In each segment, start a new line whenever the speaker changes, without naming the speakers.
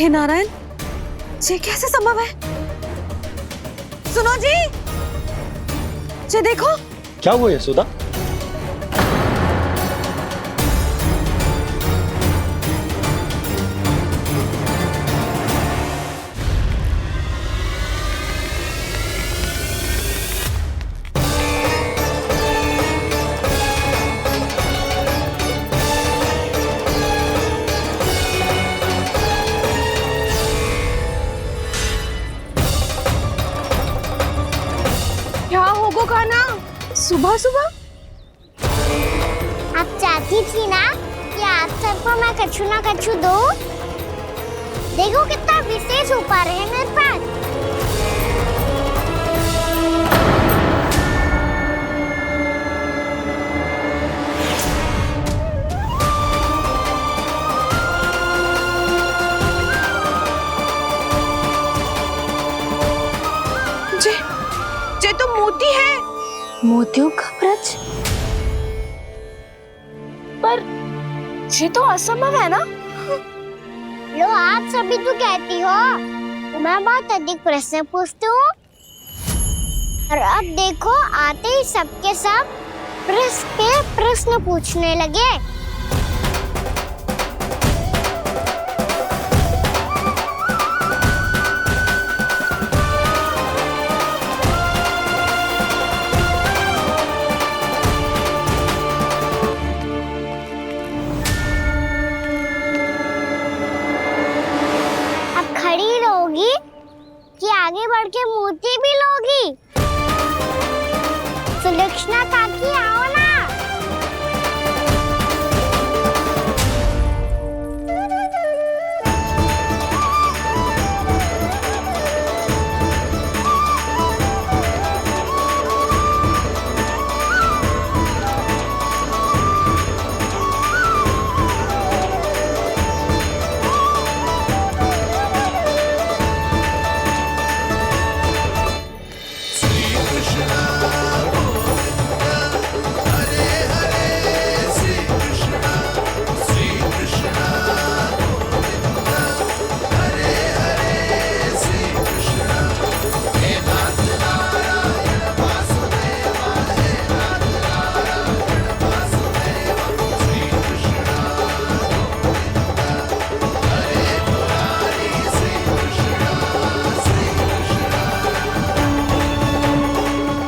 हे नारायण, ये कैसे संभव है? सुनो जी, ये देखो।
क्या हुआ यशोदा?
क्या होगा खाना सुबह सुबह?
आप चाहती थी ना कि आज सबको मैं कछु ना कछु दूं? देखो कितना विशेष उपहार है मेरे पास।
ये तो मोती है। मोतियों का ब्रज? पर ये तो असंभव है ना?
लो, आप सभी तो कहती हो मैं बहुत अधिक प्रश्न पूछती हूँ, और अब देखो आते ही सबके सब प्रश्न पे प्रश्न पूछने लगे। कि आगे बढ़ के मोती भी लोगी? सुलक्षणा काकी आओ ना।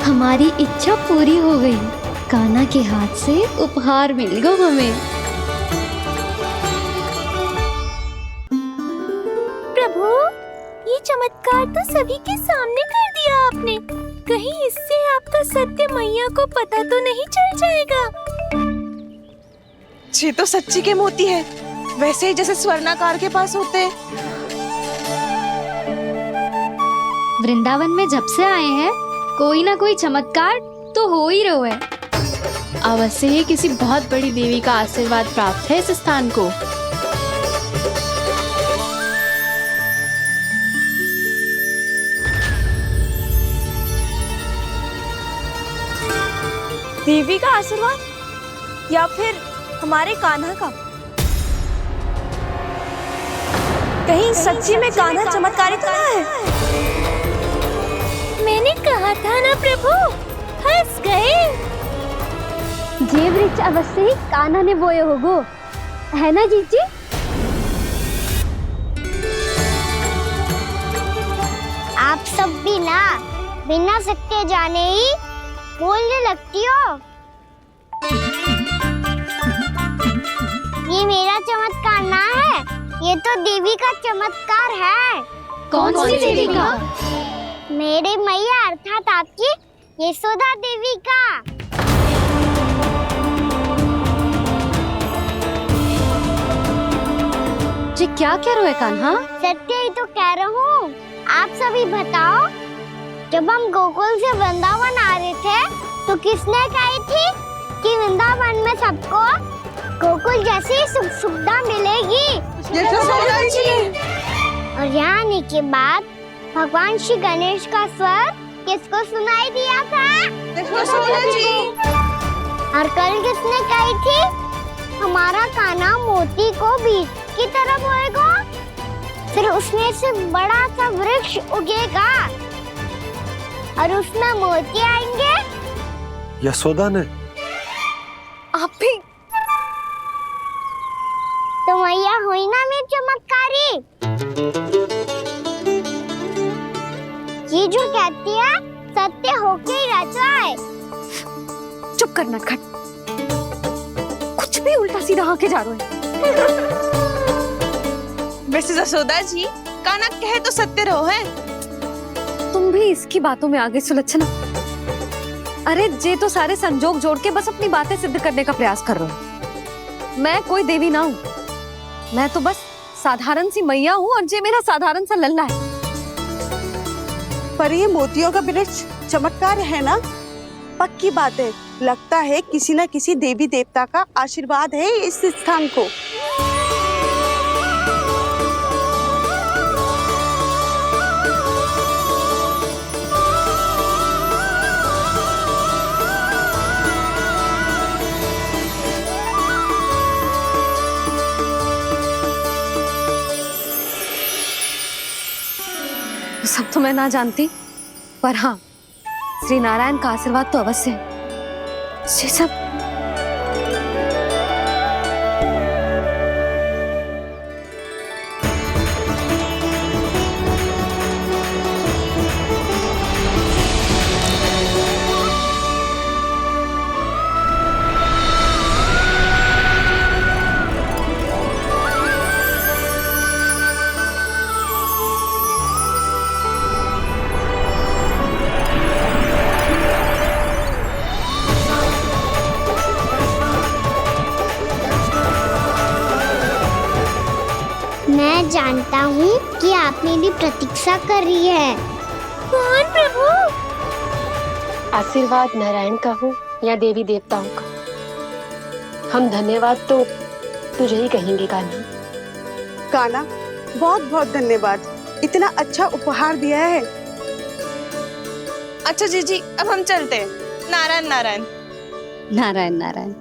हमारी इच्छा पूरी हो गई। कान्हा के हाथ से उपहार मिल गया हमें।
प्रभु, ये चमत्कार तो सभी के सामने कर दिया आपने। कहीं इससे आपका सत्य मैया को पता तो नहीं चल जाएगा?
ये तो सच्ची के मोती है, वैसे ही जैसे स्वर्णाकार के पास होते।
वृंदावन में जब से आए हैं कोई ना कोई चमत्कार तो हो ही रहा है।
अवश्य ही किसी बहुत बड़ी देवी का आशीर्वाद प्राप्त है इस स्थान को।
देवी का आशीर्वाद या फिर हमारे कान्हा का? कहीं सच्ची में कान्हा चमत्कारी तो ना है?
मैंने कहा था ना प्रभु, फंस गए।
ये वृक्ष अवश्य ही कान्हा ने बोए होगो, है ना जीजी?
आप सब भी ना बिना सत्य जाने ही बोलने लगती हो। ये मेरा चमत्कार ना है, ये तो देवी का चमत्कार है।
कौन सी देवी का?
मेरे मैया अर्थात आपकी यशोदा देवी का।
जी क्या कह रहे हो कान्हा?
सत्य ही तो कह रहा हूँ। आप सभी बताओ, जब हम गोकुल से वृंदावन आ रहे थे तो किसने कही थी कि वृंदावन में सबको गोकुल जैसी सुख सुविधा मिलेगी?
यशोदा जी।
और यहाँ आने के बाद भगवान श्री गणेश का स्वर किसको सुनाई दिया था?
यशोदा जी।
और कल किसने कही थी हमारा कान्हा मोती को बीज की तरफ होएगा? फिर उसमें से बड़ा सा वृक्ष उगेगा और उसमें मोती आएंगे।
यशोदा ने?
आप भी?
तो मैया हुई ना मेरी चमत्कारी। ये जो कहती है सत्य होके ही रहता है।
चुप कर नटखट, कुछ भी उल्टा सीधा आके जा रहे हैं। वैसे यशोदा जी, काना कहे तो सत्य रहो है। तुम भी इसकी बातों में आगे सुलझना। अरे जे तो सारे संजोग जोड़ के बस अपनी बातें सिद्ध करने का प्रयास कर रहे हो। मैं कोई देवी ना हूँ, मैं तो बस साधारण सी मैया हूँ और जे मेरा साधारण सा लल्ला है।
पर ये मोतियों का वृक्ष चमत्कार है ना? पक्की बात है, लगता है किसी न किसी देवी देवता का आशीर्वाद है इस स्थान को।
सब तो मैं ना जानती, पर हाँ, श्री नारायण का आशीर्वाद तो अवश्य है। ये सब
मैं जानता हूँ कि आप मेरी प्रतीक्षा कर रही है। कौन प्रभु?
आशीर्वाद नारायण का हो या देवी देवताओं का, हम धन्यवाद तो तुझे ही कहेंगे कान्हा।
कान्हा, बहुत बहुत धन्यवाद, इतना अच्छा उपहार दिया है।
अच्छा जीजी, अब हम चलते हैं। नारायण नारायण।
नारायण नारायण।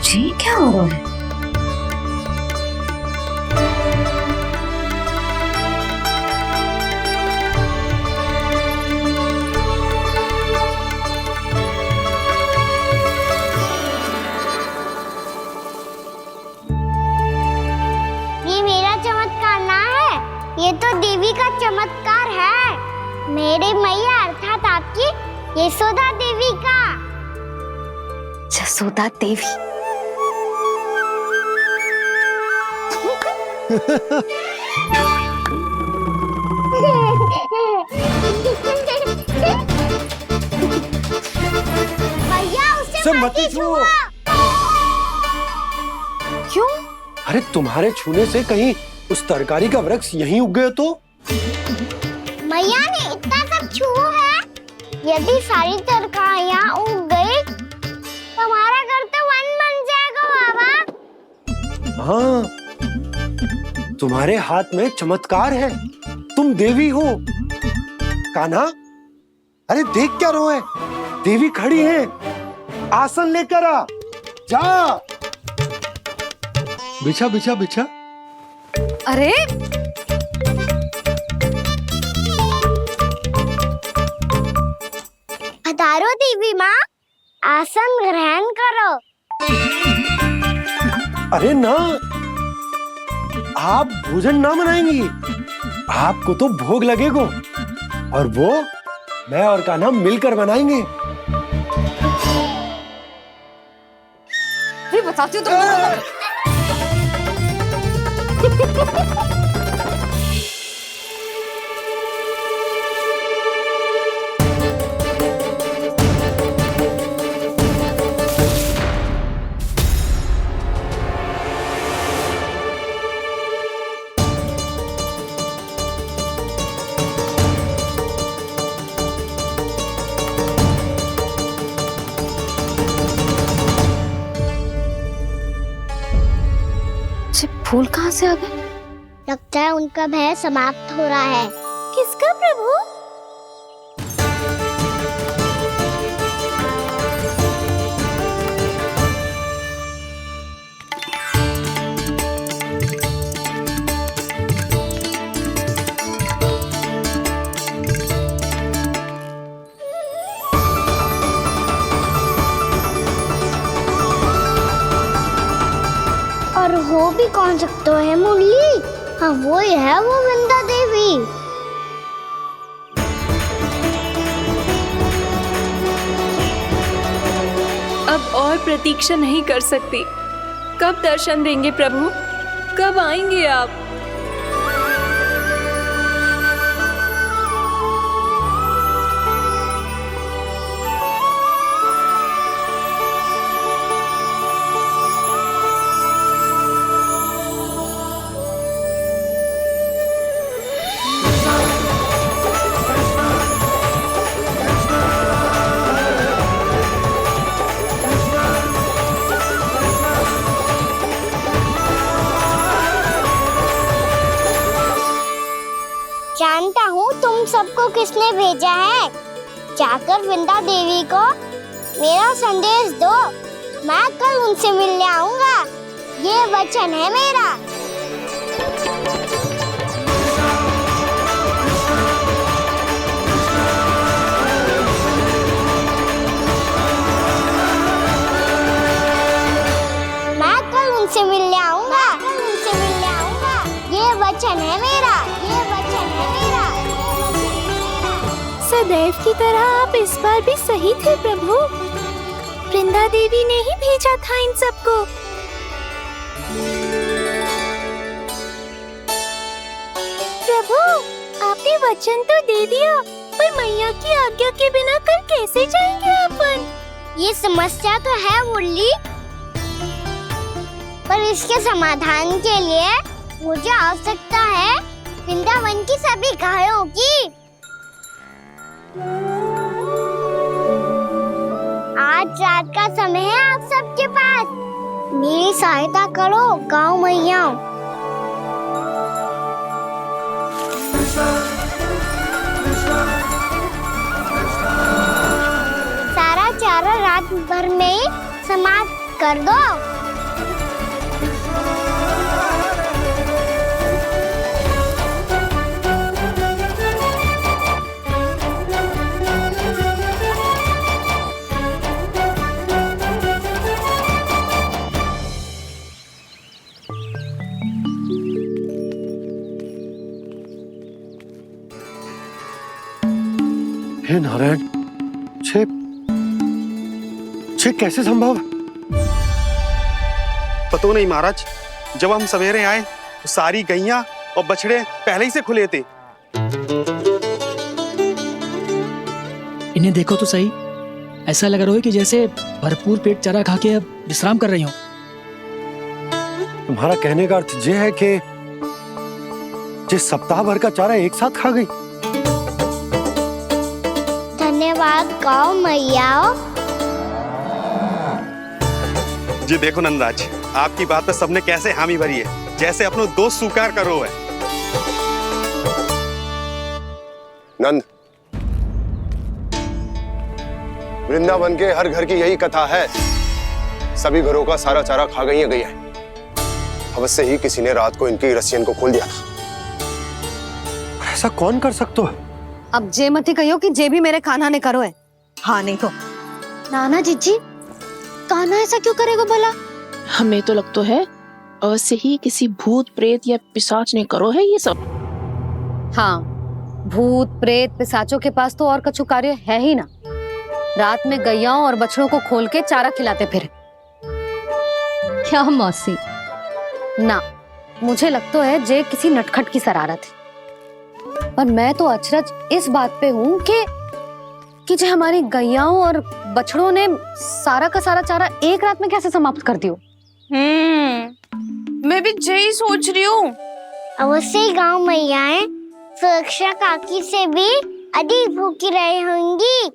जी क्या हो रहा है?
ये मेरा चमत्कार ना है, ये तो देवी का चमत्कार है। मेरे मैया अर्थात आपकी यशोदा देवी का।
यशोदा देवी?
भैया उसे
सब
मत
मत छुओ।
छुआ।
क्यों?
अरे तुम्हारे छूने से कहीं उस तरकारी का वृक्ष यहीं उग गए तो?
मैया ने इतना सब छुआ है, यदि सारी तरकारियां उग गई तो हमारा घर तो वन बन जाएगा बाबा।
हाँ, तुम्हारे हाथ में चमत्कार है, तुम देवी हो। कान्हा, अरे देख क्या रो है, देवी खड़ी है, आसन लेकर आ, जा। बिछा बिछा बिछा।
अरे
पधारो देवी माँ, आसन ग्रहण करो।
अरे ना, आप भोजन ना मनाएंगी, आपको तो भोग लगेगा और वो मैं और कान्हा मिलकर बनाएंगे।
भी बताती हूँ तुम। फूल कहाँ से आ गए?
लगता है उनका भय समाप्त हो रहा है।
किसका प्रभु?
और हो भी कौन सकता है मुरली? हाँ वो ही है, वो वृंदा देवी।
अब और प्रतीक्षा नहीं कर सकती। कब दर्शन देंगे प्रभु? कब आएंगे आप?
जानता हूँ तुम सबको किसने भेजा है। जाकर वृंदा देवी को मेरा संदेश दो। मैं कल उनसे मिलने आऊंगा, ये वचन है मेरा। मैं कल उनसे मिलने आऊंगा, ये वचन है मेरा, ये वचन है मेरा।
सदैव की तरह आप इस बार भी सही थे प्रभु। वृंदा देवी ने ही भेजा था इन सबको। प्रभु, आपने वचन तो दे दिया, पर मैया की आज्ञा के बिना कल कैसे जाएंगे अपन?
ये समस्या तो है मुरली, पर इसके समाधान के लिए मुझे आवश्यकता है वृंदावन की सभी गायों की। आज रात का समय है आप सबके पास। मेरी सहायता करो गाँव मैया। सारा चारा रात भर में ही समाप्त कर दो।
हे नारायण, छे कैसे संभव?
पतो नहीं महाराज, जब हम सवेरे आए तो सारी गैया और बछड़े पहले ही से खुले थे।
इन्हें देखो तो सही, ऐसा लग रहा है कि जैसे भरपूर पेट चारा खा के अब विश्राम कर रही हो।
तुम्हारा कहने का अर्थ ये है कि जिस सप्ताह भर का चारा एक साथ खा गई।
धन्यवाद गाँव मैया।
जी देखो नंदराज, आपकी बात पे सबने कैसे हामी भरी है, जैसे अपनो दोस्त स्वीकार करो है।
नंद, वृंदावन के हर घर की यही कथा है। सभी घरों का सारा चारा खा गई है। अवश्य ही किसी ने रात को इनकी रस्सियन को खोल दिया था।
ऐसा कौन कर सकता है?
अब जे मती कहियो कि जे भी मेरे कान्हा ने करो है।
हाँ नहीं तो
नाना जीजी, कान्हा ऐसा क्यों करेगा भला?
हमें तो लगता है अवश्य ही किसी भूत प्रेत या पिशाच ने करो है ये सब।
हाँ, भूत प्रेत पिशाचों के पास तो और कछु कार्य है ही ना। रात में गैयाओं और बछड़ों को खोल के चारा खिलाते फिर।
क्या मौसी?
ना, मुझे लगता है जे किसी नटखट की शरारत है। पर मैं तो अचरज इस बात पे हूँ कि जो हमारी गैयाओं और बछड़ों ने सारा का सारा चारा एक रात में कैसे समाप्त कर दियो।
मैं भी यही सोच रही हूँ।
अवश्य गांव मैयाएं सुरक्षा काकी से भी अधिक भूखी रही होंगी।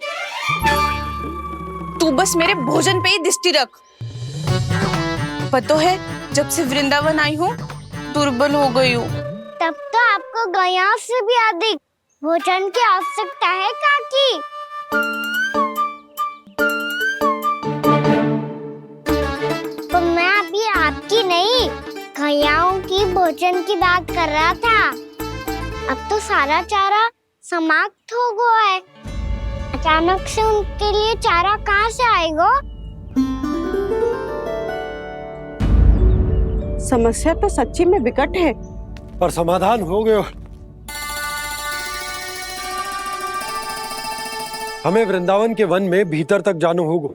तू बस मेरे भोजन पे ही दृष्टि रख। पता है जब से वृंदावन आई हूँ दुर्बल हो गई हूँ।
तब तो आपको गैया से भी अधिक भोजन की आवश्यकता है काकी। तो मैं अभी आपकी नहीं गैयाओं की भोजन की बात कर रहा था। अब तो सारा चारा समाप्त हो गया है। अचानक से उनके लिए चारा कहाँ से आएगा?
समस्या तो सच्ची में विकट है,
पर समाधान हो गयो। हमें वृंदावन के वन में भीतर तक जाना होगा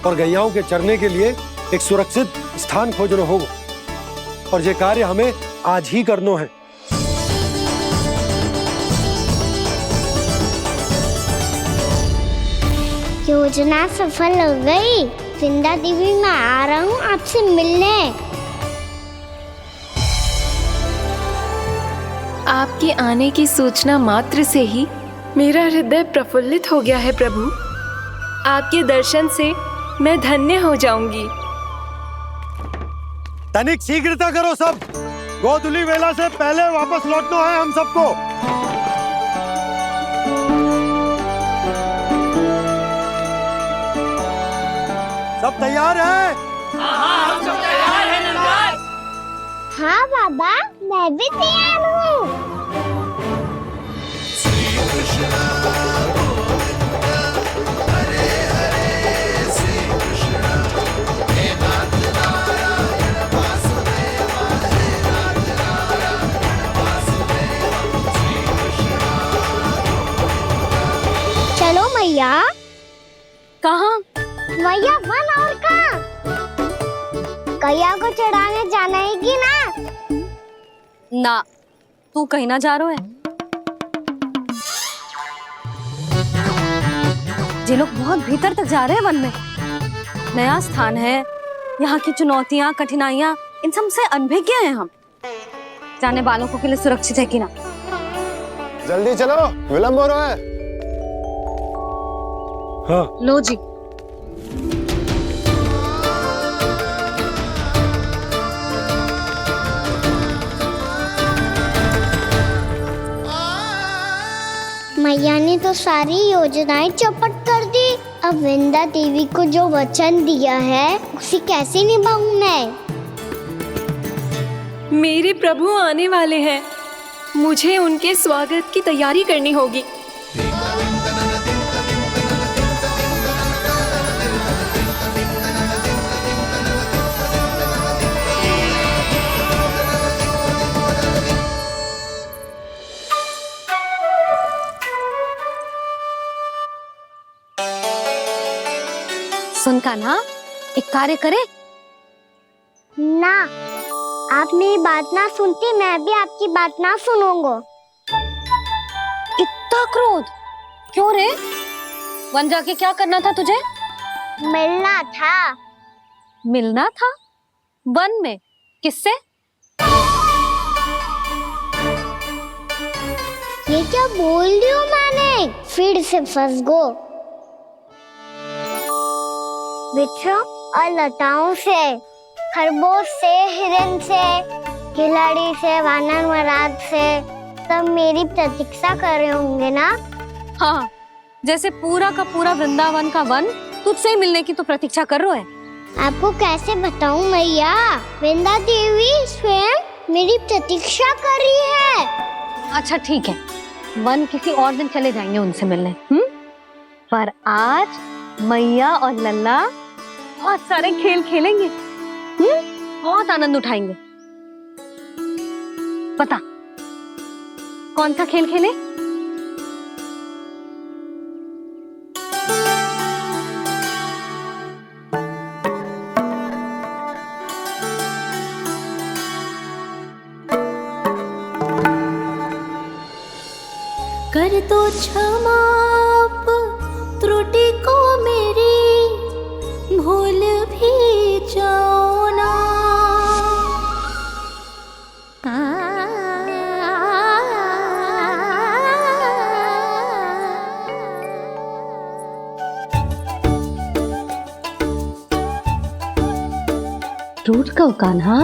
और गैयाओं के चरने के लिए एक सुरक्षित स्थान खोजना होगा, और ये कार्य हमें आज ही करना है।
योजना सफल हो गई। वृंदा देवी, मैं आ रहा हूँ आपसे मिलने।
आपके आने की सूचना मात्र से ही मेरा हृदय प्रफुल्लित हो गया है प्रभु। आपके दर्शन से मैं धन्य हो जाऊंगी।
तनिक शीघ्रता करो सब, गोधुली वेला से पहले वापस लौटना है हम सबको। सब तैयार है?
हाँ, हम सब तैयार हैं नंदराज। हाँ बाबा, मैं भी तैयार हूँ। चलो मैया।
कहाँ?
मैया वन और कहाँ? गैया को चढ़ाने जाना है कि ना?
ना, तू कहीं ना जा रहा है। ये लोग बहुत भीतर तक जा रहे हैं वन में। नया स्थान है, यहाँ की चुनौतियाँ कठिनाइयाँ इन सब से अनभिज्ञ हैं हम। जाने वालों के लिए सुरक्षित है कि ना?
जल्दी चलो, विलंब हो रहा है।
हाँ।
लो जी।
मैया ने तो सारी योजनाएं चौपट कर दी। अब वृंदा देवी को जो वचन दिया है उसे कैसे निभाऊं मैं?
मेरे प्रभु आने वाले हैं, मुझे उनके स्वागत की तैयारी करनी होगी।
सुन कान्हा, एक कार्य करे
ना, आप मेरी बात ना सुनती, मैं भी आपकी बात ना सुनूंगा।
इतना क्रोध क्यों रे? वन जाके क्या करना था तुझे?
मिलना था।
मिलना था? वन में? किससे?
ये क्या बोल रही हूँ मैंने? फिर से फंस गो। वृक्षों और लताओं से, खरगोश से, हिरन से, खिलाड़ी से, वानर महाराज से, सब मेरी प्रतीक्षा कर रहे होंगे ना?
हाँ, जैसे पूरा का पूरा वृंदावन का वन तुझसे ही मिलने की तो प्रतीक्षा कर रहा है।
आपको कैसे बताऊं मैया? वृंदा देवी स्वयं मेरी प्रतीक्षा कर रही है।
अच्छा ठीक है, वन किसी और दिन चले जाएंगे उनसे मिलने। पर आज मैया और लल्ला बहुत सारे खेल खेलेंगे। बहुत आनंद उठाएंगे। पता कौन सा खेल खेले?
कर दो क्षमा त्रुटि को मेरी, भूल भी जाओ ना।
रूठ कब कान्हा?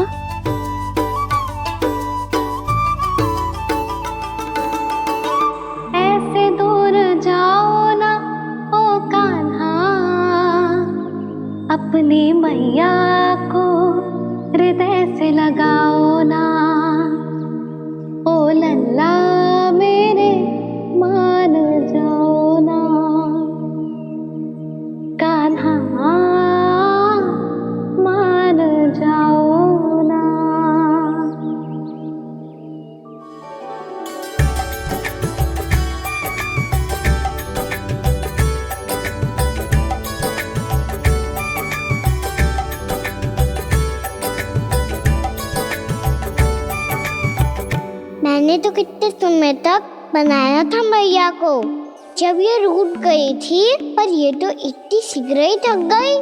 ऐसे दूर जाओ ना ओ कान्हा, अपनी मैया को हृदय से लगाओ ना। ओ लल्ला मेरे मान जाओ ना, कान्हा मान जाओ ना।
मैंने तो कितने समय तक बनाया था मैया को, जब ये रूठ गई थी, पर ये तो इतनी शीघ्र ही थक गई।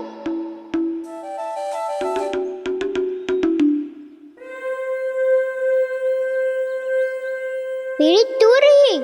मेरी तू रही।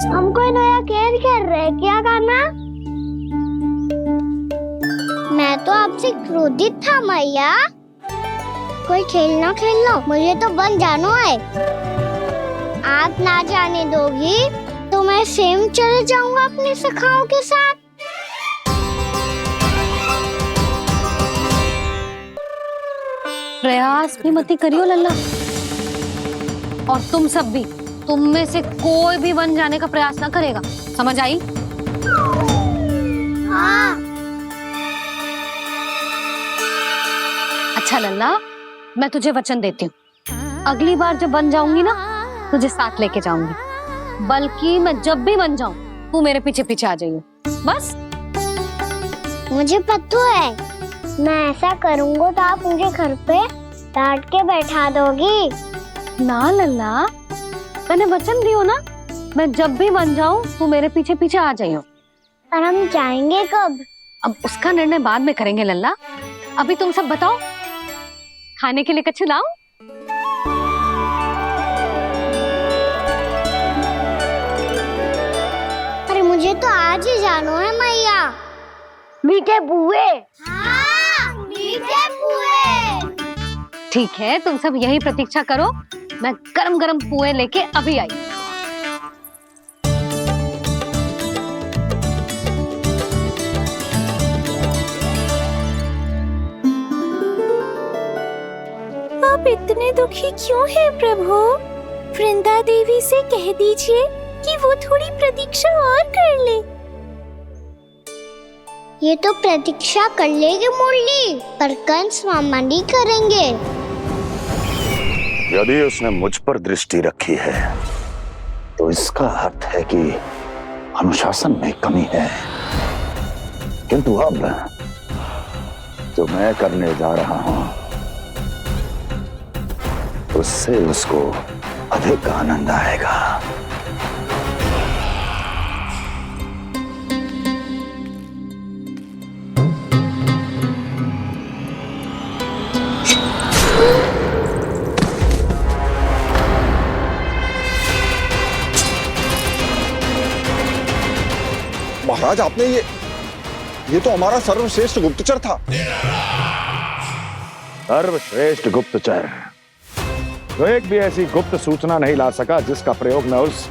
हम कोई नया खेल खेल रहे क्या करना? मैं तो आपसे क्रोधित था मैया। कोई खेलना खेलना, मुझे तो बन जाना है। आप ना जाने दोगी तो मैं सेम चले जाऊंगा अपने सखाओं के साथ।
प्रयास भी मत करियो लल्ला, और तुम सब भी, तुम में से कोई भी वन जाने का प्रयास ना करेगा, समझ आई?
हाँ।
अच्छा लल्ला, मैं तुझे वचन देती हूँ, अगली बार जब बन जाऊंगी ना, तुझे साथ लेके जाऊंगी। बल्कि मैं जब भी बन जाऊं, तू मेरे पीछे पीछे आ जाइयो, बस।
मुझे पता है, मैं ऐसा करूंगा तो आप मुझे घर पे डांट के बैठा दोगी।
ना लल्ला, मैंने वचन दियो ना, मैं जब भी बन जाऊं, तू मेरे पीछे पीछे आ जाइयो।
पर हम जाएंगे कब?
अब उसका निर्णय बाद में करेंगे लल्ला। अभी तुम सब बताओ, खाने के लिए कुछ लाऊं?
अरे मुझे तो आज ही जाना है मैया। मीठे बुए। हाँ, मीठे बुए।
ठीक है, तुम सब यही प्रतीक्षा करो, मैं गरम गरम पुए लेके अभी आई।
आप इतने दुखी क्यों हैं प्रभु? वृंदा देवी से कह दीजिए कि वो थोड़ी प्रतीक्षा और कर ले।
ये तो प्रतीक्षा कर लेगी मुरली, पर कंस मामा नहीं करेंगे।
यदि उसने मुझ पर दृष्टि रखी है, तो इसका अर्थ है कि अनुशासन में कमी है। किंतु अब जो मैं करने जा रहा हूं, उससे उसको अधिक आनंद आएगा।
महाराज, आपने ये तो हमारा सर्वश्रेष्ठ गुप्तचर था।
सर्वश्रेष्ठ गुप्तचर तो एक भी ऐसी गुप्त सूचना नहीं ला सका जिसका प्रयोग मैं उस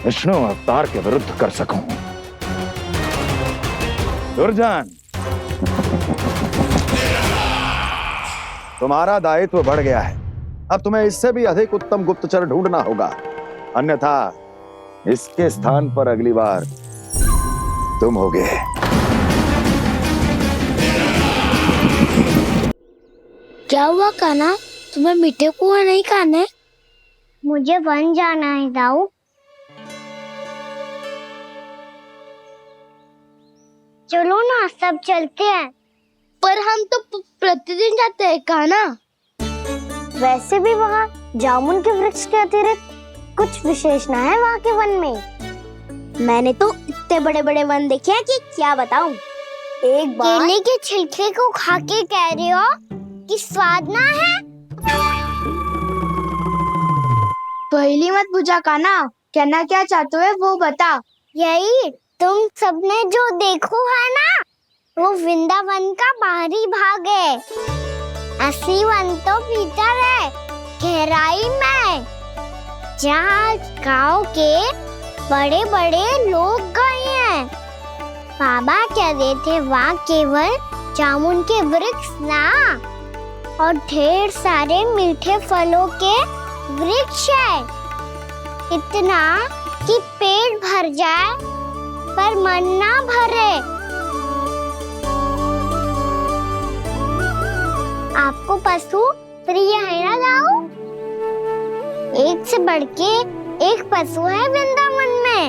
विष्णु अवतार के विरुद्ध कर सकूं। दुर्जन, तुम्हारा दायित्व बढ़ गया है। अब तुम्हें इससे भी अधिक उत्तम गुप्तचर ढूंढना होगा, अन्यथा इसके स्थान पर अगली बार तुम होगे।
क्या हुआ कान्हा, तुम्हें मीठे कुआं नहीं खाने? मुझे वन जाना है दाऊ। चलो ना, सब चलते हैं। पर हम तो प्रतिदिन जाते हैं कान्हा। वैसे भी वहाँ जामुन के वृक्ष के अतिरिक्त कुछ विशेष ना है वहाँ के वन में। मैंने तो इतने बड़े बड़े वन देखे हैं कि क्या बताऊं। एक बार केले के छिलके को खा के कह रहे हो कि स्वाद ना है?
पहली मत बुझा कान्हा, कहना क्या चाहते हो वो बता।
यही तुम सबने जो देखो है ना, वो वृंदावन का बाहरी भाग है। असली वन तो भीतर है, गहराई में, जहाँ गांव के बड़े बड़े लोग गए हैं। बाबा कह रहे थे वहाँ केवल जामुन के वृक्ष ना, और ढेर सारे मीठे फलों के वृक्ष है। इतना कि पेट भर जाए पर मन ना भरे। आपको पशु प्रिय है ना दाऊ? एक से बढ़ के एक पशु है वृंदावन में।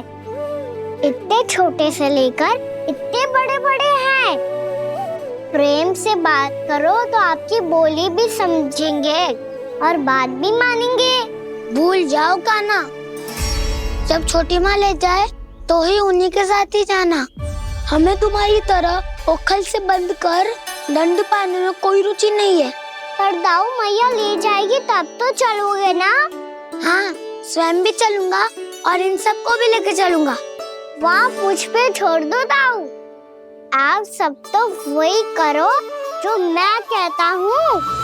इतने छोटे से लेकर इतने बड़े बड़े हैं। प्रेम से बात करो तो आपकी बोली भी समझेंगे और बात भी मानेंगे। भूल जाओ कान्हा, जब छोटी माँ ले जाए तो ही उन्हीं के साथ ही जाना। हमें तुम्हारी तरह ओखल से बंद कर दंड पाने में कोई रुचि नहीं है। पर दाऊ मैया ले जाएगी तब तो चलोगे ना? हाँ, स्वयं भी चलूंगा और इन सबको भी लेके चलूंगा। वहाँ मुझ पे छोड़ दो दाऊ। आप सब तो वही करो जो मैं कहता हूँ।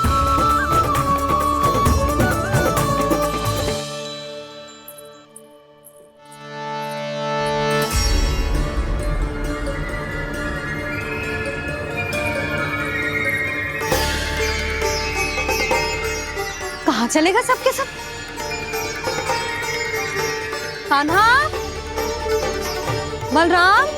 कहाँ चलेगा सबके सब? कान्हा, बलराम,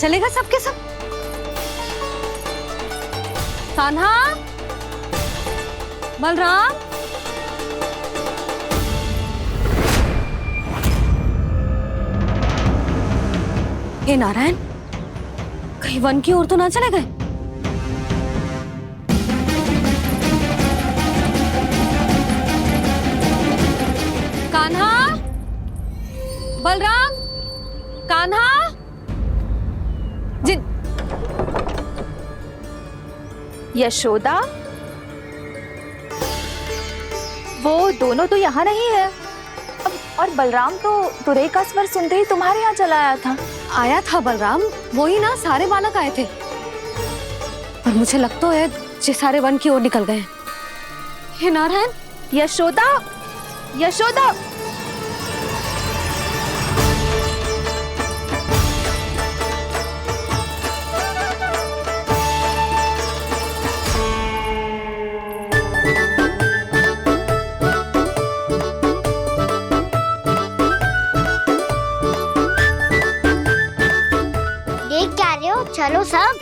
चलेगा सबके सब? कान्हा, बलराम, हे नारायण, कहीं वन की ओर तो ना चले गए? कान्हा, बलराम, कान्हा,
यशोदा, वो दोनों तो यहाँ नहीं है। अब और बलराम तो तुरई का स्वर सुनते ही तुम्हारे यहाँ चला आया था।
आया था बलराम, वही ना सारे बालक आए थे। पर मुझे लगता है ये सारे वन की ओर निकल गए। हे नारायण,
यशोदा, यशोदा,
चलो सब,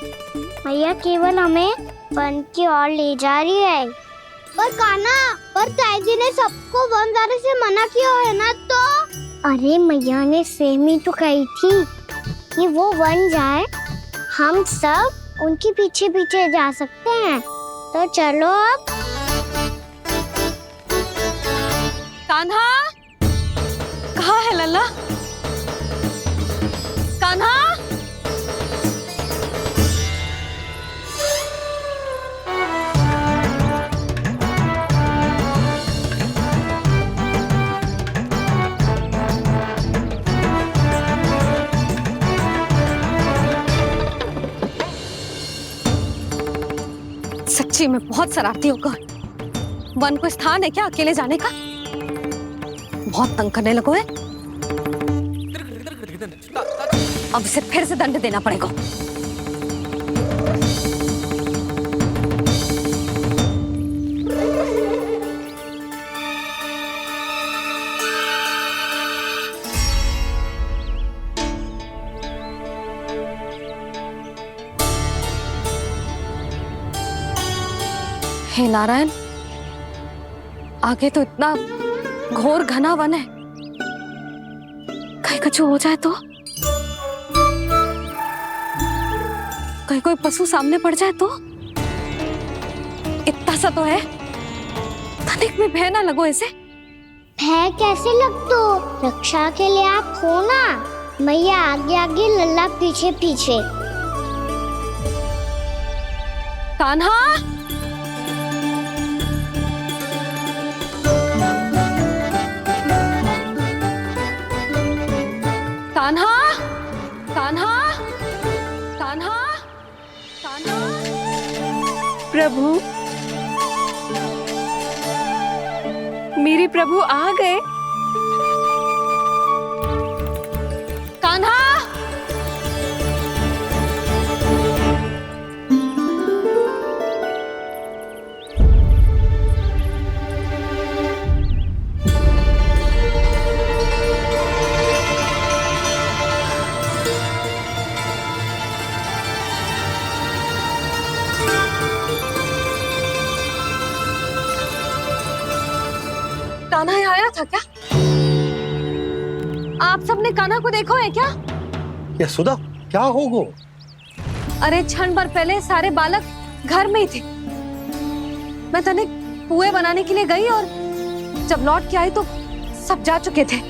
मैया केवल हमें वन की ओर ले जा रही है। पर कान्हा, पर ताईजी ने सबको वन जाने से मना किया है ना तो? अरे मैया ने सेम ही तो कही थी कि वो वन जाए, हम सब उनके पीछे पीछे जा सकते हैं। तो चलो अब।
कान्हा, कहाँ है लल्ला? कान्हा, सच्ची में बहुत शरारती होगा। वन को स्थान है क्या अकेले जाने का? बहुत तंग करने लगो है। अब इसे फिर से दंड देना पड़ेगा। हे नारायण, आगे तो इतना घोर घना वन है, कहीं कुछ हो जाए तो? कहीं कोई पशु सामने पड़ जाए तो? इतना सा तो है, तनिक में भय ना लगो इसे।
भय कैसे लग तो? रक्षा के लिए आप हो ना। मैया आगे आगे, लल्ला पीछे पीछे।
कान्हा, कान्हा, कान्हा, कान्हा, कान्हा।
प्रभु, मेरे प्रभु आ गए।
कान्हा, कान्हा यहाँ आया था क्या? आप सबने कान्हा को देखो है क्या?
यशोदा, क्या होगो?
अरे क्षण भर पहले सारे बालक घर में ही थे। मैं तनिक पुए बनाने के लिए गई और जब लौट के आई तो सब जा चुके थे।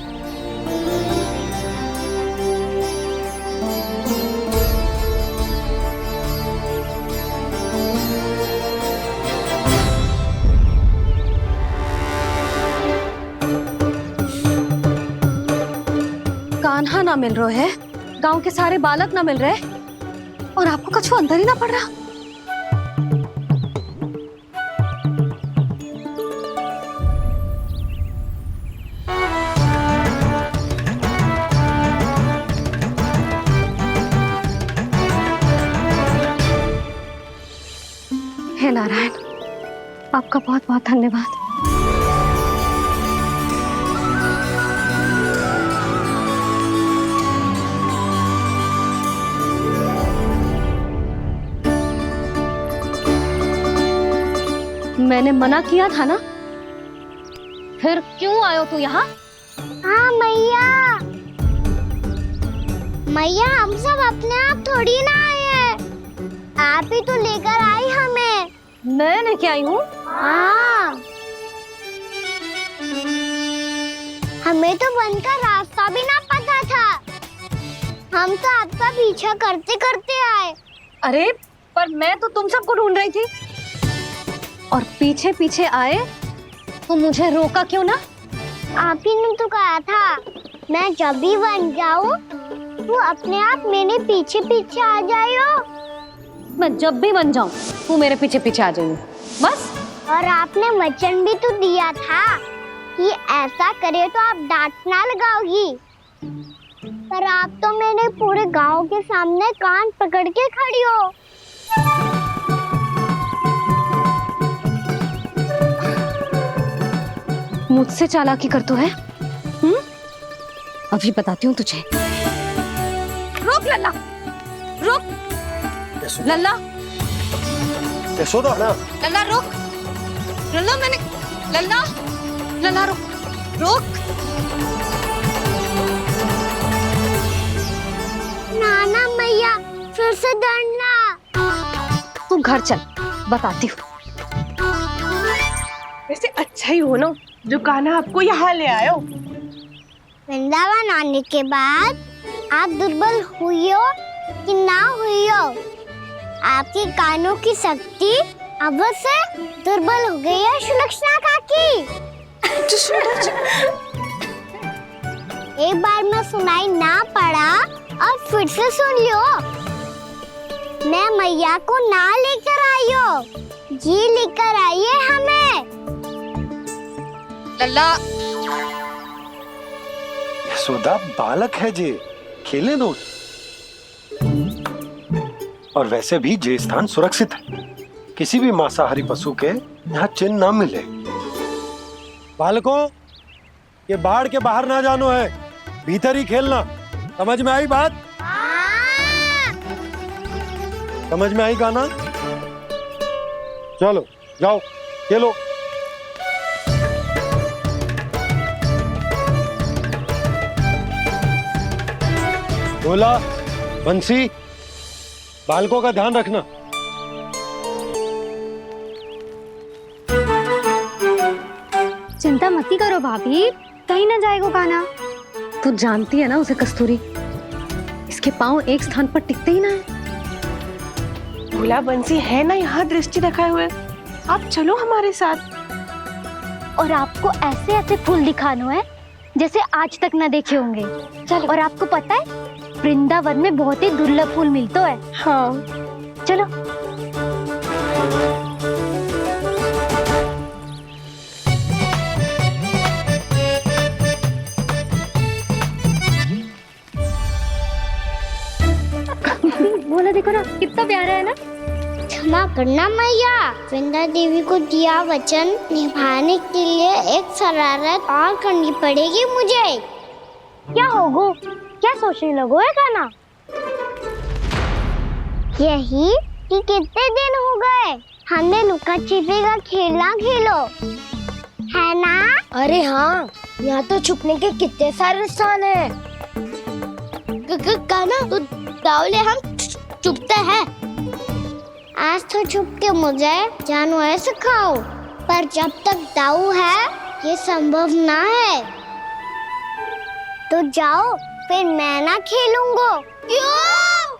कान्हा ना मिल रहे है, गांव के सारे बालक ना मिल रहे, और आपको कछु अंदर ही ना पड़ रहा। हे नारायण, आपका बहुत बहुत धन्यवाद। मैंने मना किया था ना, फिर क्यों आयो तू यहाँ?
हाँ मैया, मैया हम सब अपने आप थोड़ी ना आए हैं, आप ही तो लेकर आई हमें।
मैं लेके आई हूँ?
हाँ, हमें तो वन का रास्ता भी ना पता था, हम तो आपका पीछा करते करते आए।
अरे पर मैं तो तुम सबको ढूंढ रही थी, और पीछे पीछे आए तो मुझे रोका क्यों ना?
आप ही ने तो कहा था मैं जब भी बन जाऊं तू अपने आप मेरे पीछे पीछे आ जाइयो।
मैं जब भी बन जाऊं तू मेरे पीछे पीछे आ जाइयो, बस।
और आपने वचन भी तो दिया था कि ऐसा करे तो आप डांट ना लगाओगी, पर आप तो मेरे पूरे गांव के सामने कान पकड़ के खड़ी हो।
मुझसे चालाकी कर तो है? अभी बताती हूँ तुझे। रुक लल्ला, रुक। लल्ला
यशोदा ना,
लल्ला रुक, लल्ला मैंने, लल्ला लल्ला रुक रुक।
नाना मैया फिर से डरना।
तू घर चल, बताती हूँ।
वैसे अच्छा ही हो ना जो कान्हा आपको यहाँ ले आयो।
वृंदावन आने के बाद आप दुर्बल हुई हो कि ना हुई हो, आपके कानों की शक्ति अब से दुर्बल हो गई है सुलक्षणा काकी। एक बार में सुनाई ना पड़ा और फिर से सुन लियो। मैं मैया को ना लेकर आई हो, जी लेकर आई है हमें।
लल्ला
यशोदा बालक है जे, खेले दो। और वैसे भी जे स्थान सुरक्षित है, किसी भी मांसाहारी पशु के यहाँ चिन्ह ना मिले। बालकों, ये बाढ़ के बाहर ना जानो है, भीतर ही खेलना। समझ में आई बात? समझ में आई गाना? चलो जाओ खेलो। बोला बंसी, बालकों का ध्यान रखना।
चिंता मत करो भाभी, कहीं ना जाएगा कान्हा। तू जानती है ना उसे कस्तूरी, इसके पांव एक स्थान पर टिकते ही ना है।
भोला बंसी है ना यहाँ दृष्टि रखाए हुए, आप चलो हमारे साथ।
और आपको ऐसे ऐसे फूल दिखानो है जैसे आज तक न देखे होंगे। चलो। और आपको पता है वृंदावन में बहुत ही दुर्लभ फूल मिलते हैं।
हाँ
चलो। बोला देखो ना कितना प्यारा है ना।
क्षमा करना मैया, वृंदा देवी को दिया वचन निभाने के लिए एक शरारत और करनी पड़ेगी मुझे। क्या होगो, क्या सोचने लगो है कान्हा? यही कि कितने दिन हो गए हमने लुका छिपी का खेलना खेलो, है ना? अरे हाँ, यहाँ तो छुपने के कितने सारे स्थान है। कान्हा तो दावले हम छुपते हैं। आज तो छुप के मुझे जानवर सिखाओ, पर जब तक दाऊ है ये संभव ना है। तो जाओ, फिर मैं ना खेलूंगा। क्यों?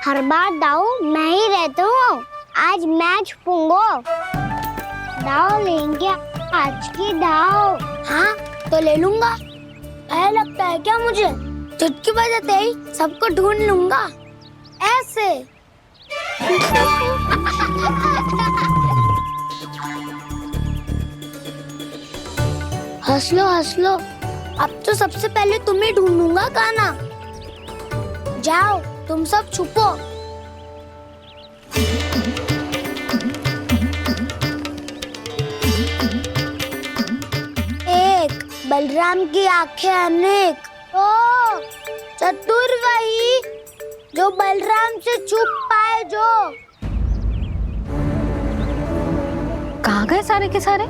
हर बार दाऊ मैं ही रहता हूँ, आज मैं छुपूंगा। दाऊ लेंगे आज की दाऊ। हाँ तो ले लूंगा। ऐसा लगता है क्या मुझे? चुटकी बजाते ही सबको ढूंढ लूंगा ऐसे। हंस लो, अब तो सबसे पहले तुम्हें ढूंढूंगा कान्हा। जाओ तुम सब छुपो। एक, बलराम की आंखें अनेक। ओ, चतुर वही जो बलराम से छुप पाए। जो
कहाँ गए सारे के सारे?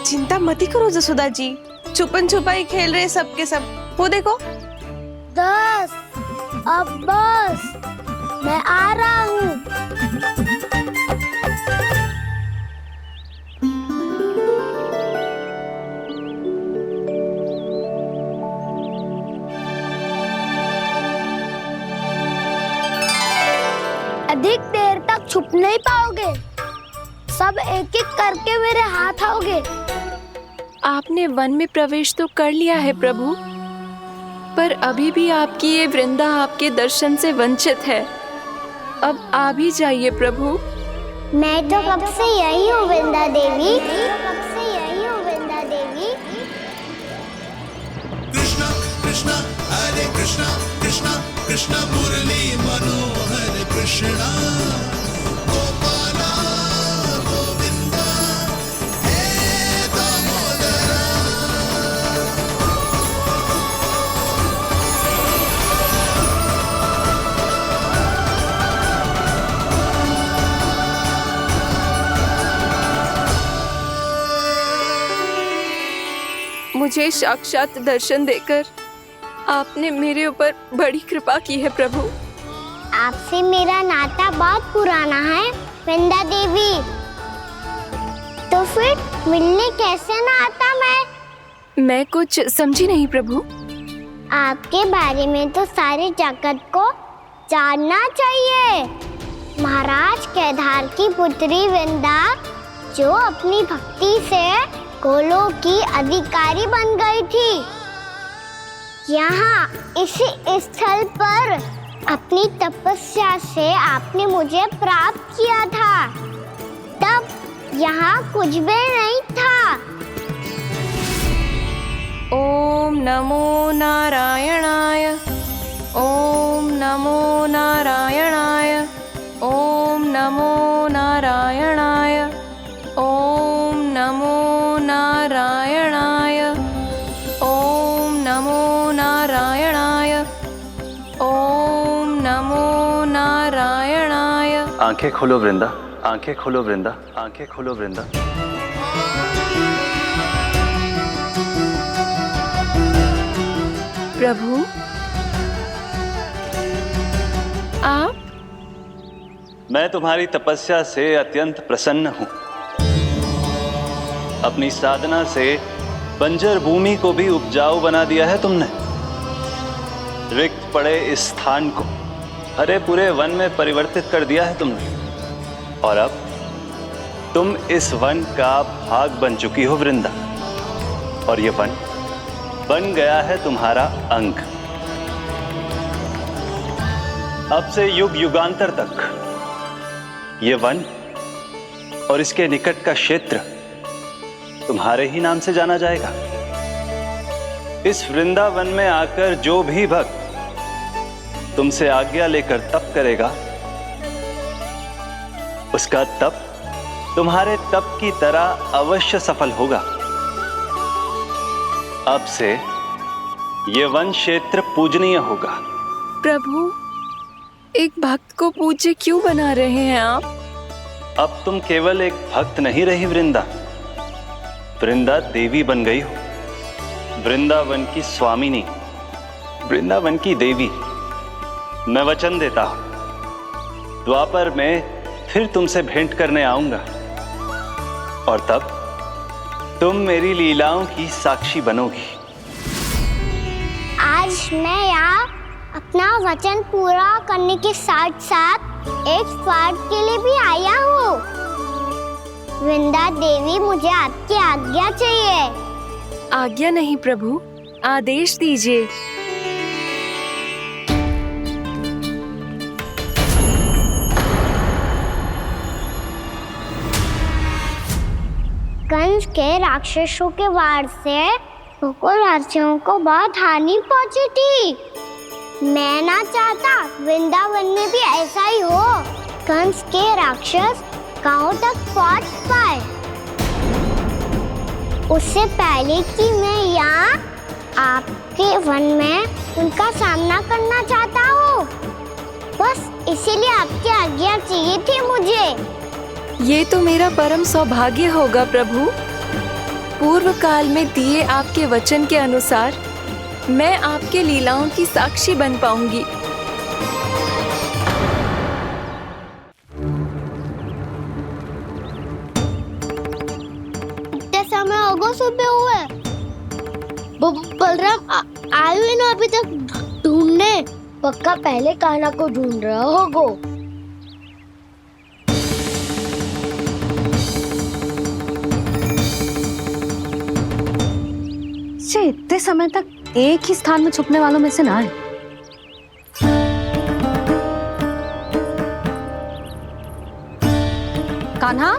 चिंता मत करो जसोदा जी, छुपन छुपाई खेल रहे सबके सब। वो देखो
10, अब बस, मैं आ रहा हूँ। अधिक देर तक छुप नहीं पाओगे, सब एक एक करके मेरे हाथ आओगे।
आपने वन में प्रवेश तो कर लिया है प्रभु, पर अभी भी आपकी ये वृंदा आपके दर्शन से वंचित है। अब आ भी जाइए प्रभु।
मैं तो कब से यही हूँ वृंदा देवी, कब से यही हूँ वृंदा देवी।
कृष्णा कृष्णा हरे कृष्णा, कृष्णा कृष्णा मुरली मनोहर कृष्णा। गोपाला गोविंदा हे दामोदरा।
मुझे साक्षात दर्शन देकर आपने मेरे ऊपर बड़ी कृपा की है प्रभु।
आपसे मेरा नाता बहुत पुराना है वृंदा देवी, तो फिर मिलने कैसे ना आता
मैं कुछ समझी नहीं प्रभु।
आपके बारे में तो सारे जगत को जानना चाहिए। महाराज केदार की पुत्री वृंदा जो अपनी भक्ति से गोलोक की अधिकारी बन गई थी, यहाँ इसी स्थल पर अपनी तपस्या से आपने मुझे प्राप्त किया था। तब यहाँ कुछ भी नहीं था।
ओम नमो नारायणाय, ओम नमो नारायणाय, ओम नमो नारायणाय, ओम नमो नारायणाय, ओम नमो नारायणाय, ओम नमो नारायणाय।
आंखें खोलो वृंदा, आंखें खोलो वृंदा, आंखें खोलो वृंदा।
प्रभु आप?
मैं तुम्हारी तपस्या से अत्यंत प्रसन्न हूं। अपनी साधना से बंजर भूमि को भी उपजाऊ बना दिया है तुमने। रिक्त पड़े इस स्थान को हरे पूरे वन में परिवर्तित कर दिया है तुमने। और अब तुम इस वन का भाग बन चुकी हो वृंदा, और ये वन बन गया है तुम्हारा अंग। अब से युग युगांतर तक ये वन और इसके निकट का क्षेत्र तुम्हारे ही नाम से जाना जाएगा। इस वृंदावन में आकर जो भी भक्त तुमसे आज्ञा लेकर तप करेगा, उसका तप तुम्हारे तप की तरह अवश्य सफल होगा। अब से ये वन क्षेत्र पूजनीय होगा।
प्रभु एक भक्त को पूज्य क्यों बना रहे हैं आप?
अब तुम केवल एक भक्त नहीं रही वृंदा, वृंदा देवी बन गई हो। वृंदावन की स्वामिनी, वृंदावन की देवी। मैं वचन देता हूं, द्वापर में फिर तुमसे भेंट करने आऊंगा, और तब तुम मेरी लीलाओं की साक्षी बनोगी।
आज मैं यहाँ अपना वचन पूरा करने के साथ साथ एक स्वार्थ के लिए भी आया हूँ। वृंदा देवी, मुझे आपकी आज्ञा चाहिए।
आज्ञा नहीं प्रभु, आदेश दीजिए।
कंस के राक्षसों के वार से गोकुलवासियों को बहुत हानि पहुंची थी। मैं ना चाहता वृंदावन में भी ऐसा ही हो। कंस के राक्षस गांव तक पहुंच पाए, उससे पहले कि मैं यहाँ आपके वन में उनका सामना करना चाहता हूँ। बस इसीलिए आपकी आज्ञा चाहिए थी मुझे।
ये तो मेरा परम सौभाग्य होगा प्रभु। पूर्व काल में दिए आपके वचन के अनुसार मैं आपके लीलाओं की साक्षी बन पाऊंगी।
इतने समय होगा सुबह हुए। बलराम आए हुए ना अभी तक ढूंढने। पक्का पहले कान्हा को ढूंढ रहा होगा।
इतने समय तक एक ही स्थान में छुपने वालों में से ना है। कान्हा,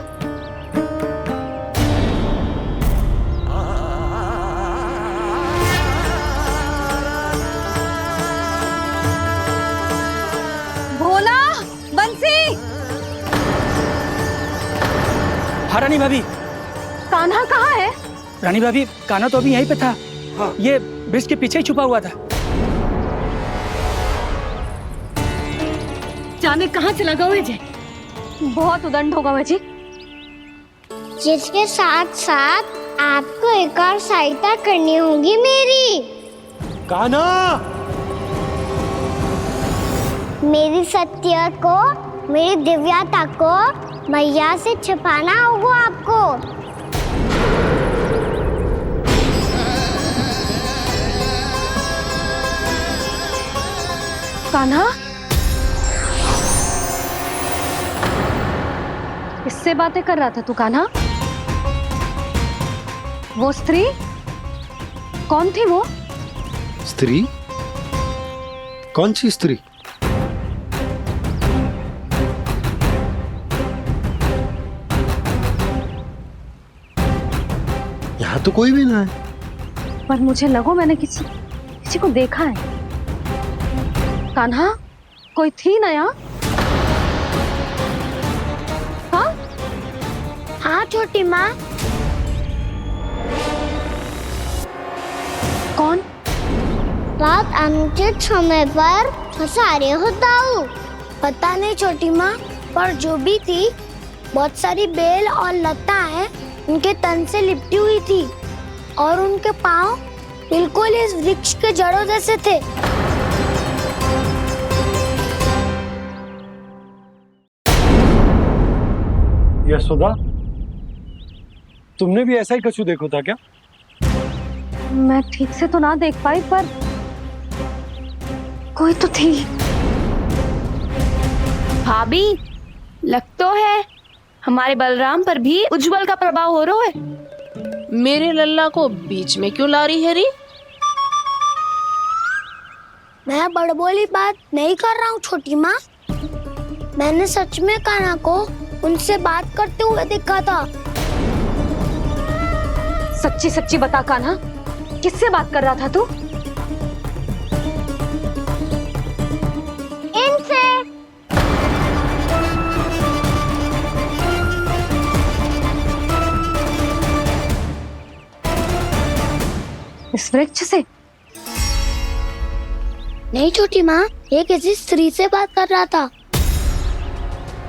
भोला, बंसी।
हाँ रानी भाभी।
कान्हा कहाँ है?
रानी भाभी, कान्हा तो अभी यहीं पे था। हाँ। ये ब्रिज के पीछे ही छुपा हुआ था।
जाने कहाँ चला गया है जी? बहुत उदंड होगा वह जी।
जिसके साथ साथ आपको एक और सहायता करनी होगी मेरी।
कान्हा,
मेरी सत्य को, मेरी दिव्यता को मैया से छिपाना होगा आपको।
कान्हा, इससे बातें कर रहा था तू कान्हा? वो स्त्री कौन थी? वो
स्त्री? कौन सी स्त्री? यहाँ तो कोई भी ना है।
पर मुझे लगो मैंने किसी को देखा है। कान्हा, कोई थी ना यहाँ? हाँ?
हाँ छोटी माँ।
कौन?
रात अनुचित समय पर फंसारे होता हूँ। पता नहीं छोटी माँ, पर जो भी थी, बहुत सारी बेल और लताएं उनके तन से लिपटी हुई थी और उनके पाँव बिल्कुल इस वृक्ष के जड़ों जैसे थे।
यशोदा, तुमने भी ऐसा ही कछु देखो था क्या?
मैं ठीक से तो ना देख पाई, पर कोई तो थी।
भाभी, लग तो है हमारे बलराम पर भी उज्जवल का प्रभाव हो रहा है।
मेरे लल्ला को बीच में क्यों ला रही है री?
मैं बड़बोली बात नहीं कर रहा हूँ छोटी माँ। मैंने सच में कान्हा को उनसे बात करते हुए देखा था।
सच्ची सच्ची बता कान्हा, किससे बात कर रहा था तू?
इनसे।
इस वृक्ष से?
नहीं छोटी माँ, ये किसी स्त्री से बात कर रहा था।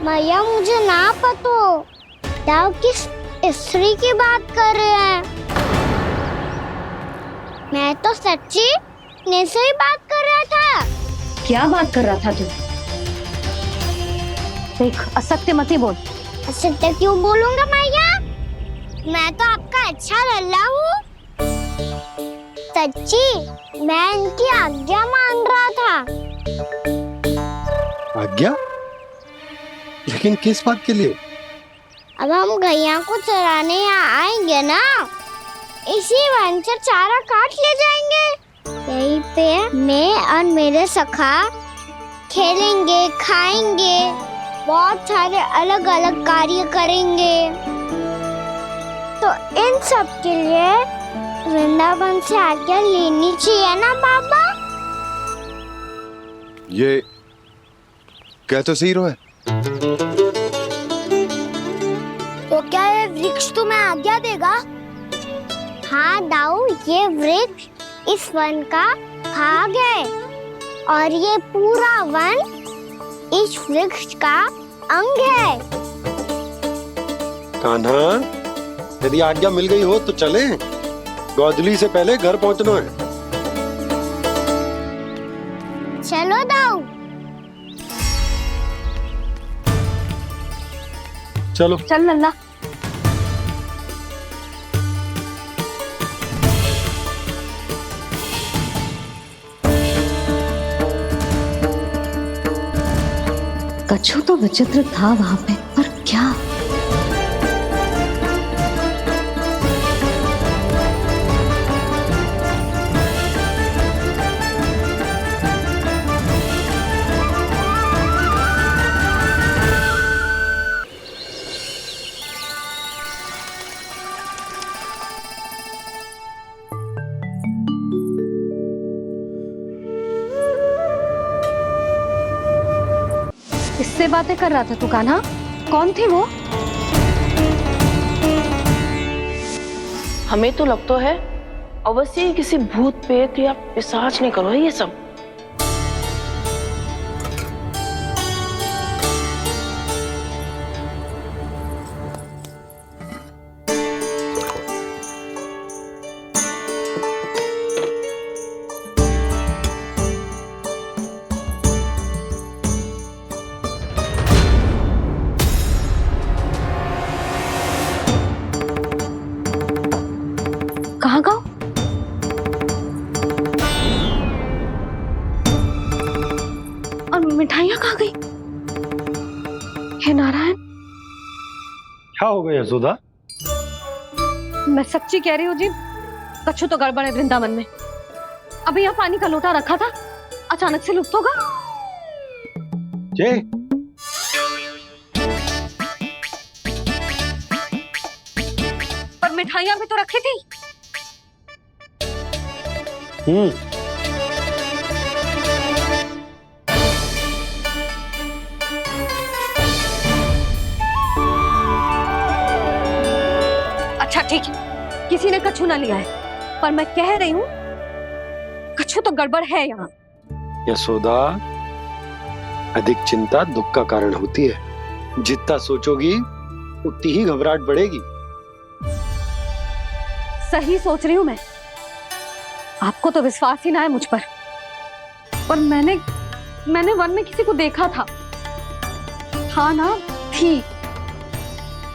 मैया मुझे ना पतो आप किस स्त्री की बात कर रहे हैं। मैं तो सच्ची ने से ही बात कर रहा था।
क्या बात कर रहा था तू? देख, असत्य मत ही बोल।
असत्य क्यों बोलूंगा मैया? मैं तो आपका अच्छा लल्ला हूँ। सच्ची मैं इनकी आज्ञा मान रहा था।
आज्ञा? लेकिन किस बात के लिए?
अब हम गैया को चराने यहाँ आएंगे ना, इसी वन से चारा काट ले जाएंगे। यहीं पे मैं और मेरे सखा खेलेंगे, खाएंगे, बहुत सारे अलग अलग कार्य करेंगे। तो इन सब के लिए वृंदावन से आज्ञा लेनी चाहिए ना बाबा?
ये कह तो सही रहा है।
तो क्या ये वृक्ष तुम्हें आज्ञा देगा? हाँ दाऊ, ये वृक्ष इस वन का भाग है और ये पूरा वन इस वृक्ष का अंग है।
कान्हा, यदि आज्ञा मिल गई हो तो चले। गोधली से पहले घर पहुंचना है।
चलो दाऊ।
चलो
चल लल्ला। कछु तो विचित्र था वहां पे, पर क्या? किससे बातें कर रहा था तू कान्हा? कौन थी वो?
हमें तो लगता है अवश्य ही किसी भूत प्रेत या पिशाच ने करो है ये सब।
हे नारायण,
क्या हो गया यशोदा?
मैं सच्ची कह रही हूँ जी, कछु तो गड़बड़ है वृंदावन में। अभी यहाँ पानी का लोटा रखा था, अचानक से लुप्त होगा।
जय,
पर मिठाइयाँ भी तो रखी थी। अच्छा ठीक है, किसी ने कछु ना लिया है, पर मैं कह रही हूँ कछु तो गड़बड़ है यहाँ।
यशोदा, अधिक चिंता दुख का कारण होती है। जितना सोचोगी उतनी ही घबराहट बढ़ेगी।
सही सोच रही हूँ मैं। आपको तो विश्वास ही ना है मुझ पर मैंने वन में किसी को देखा था। हाँ ना, थी।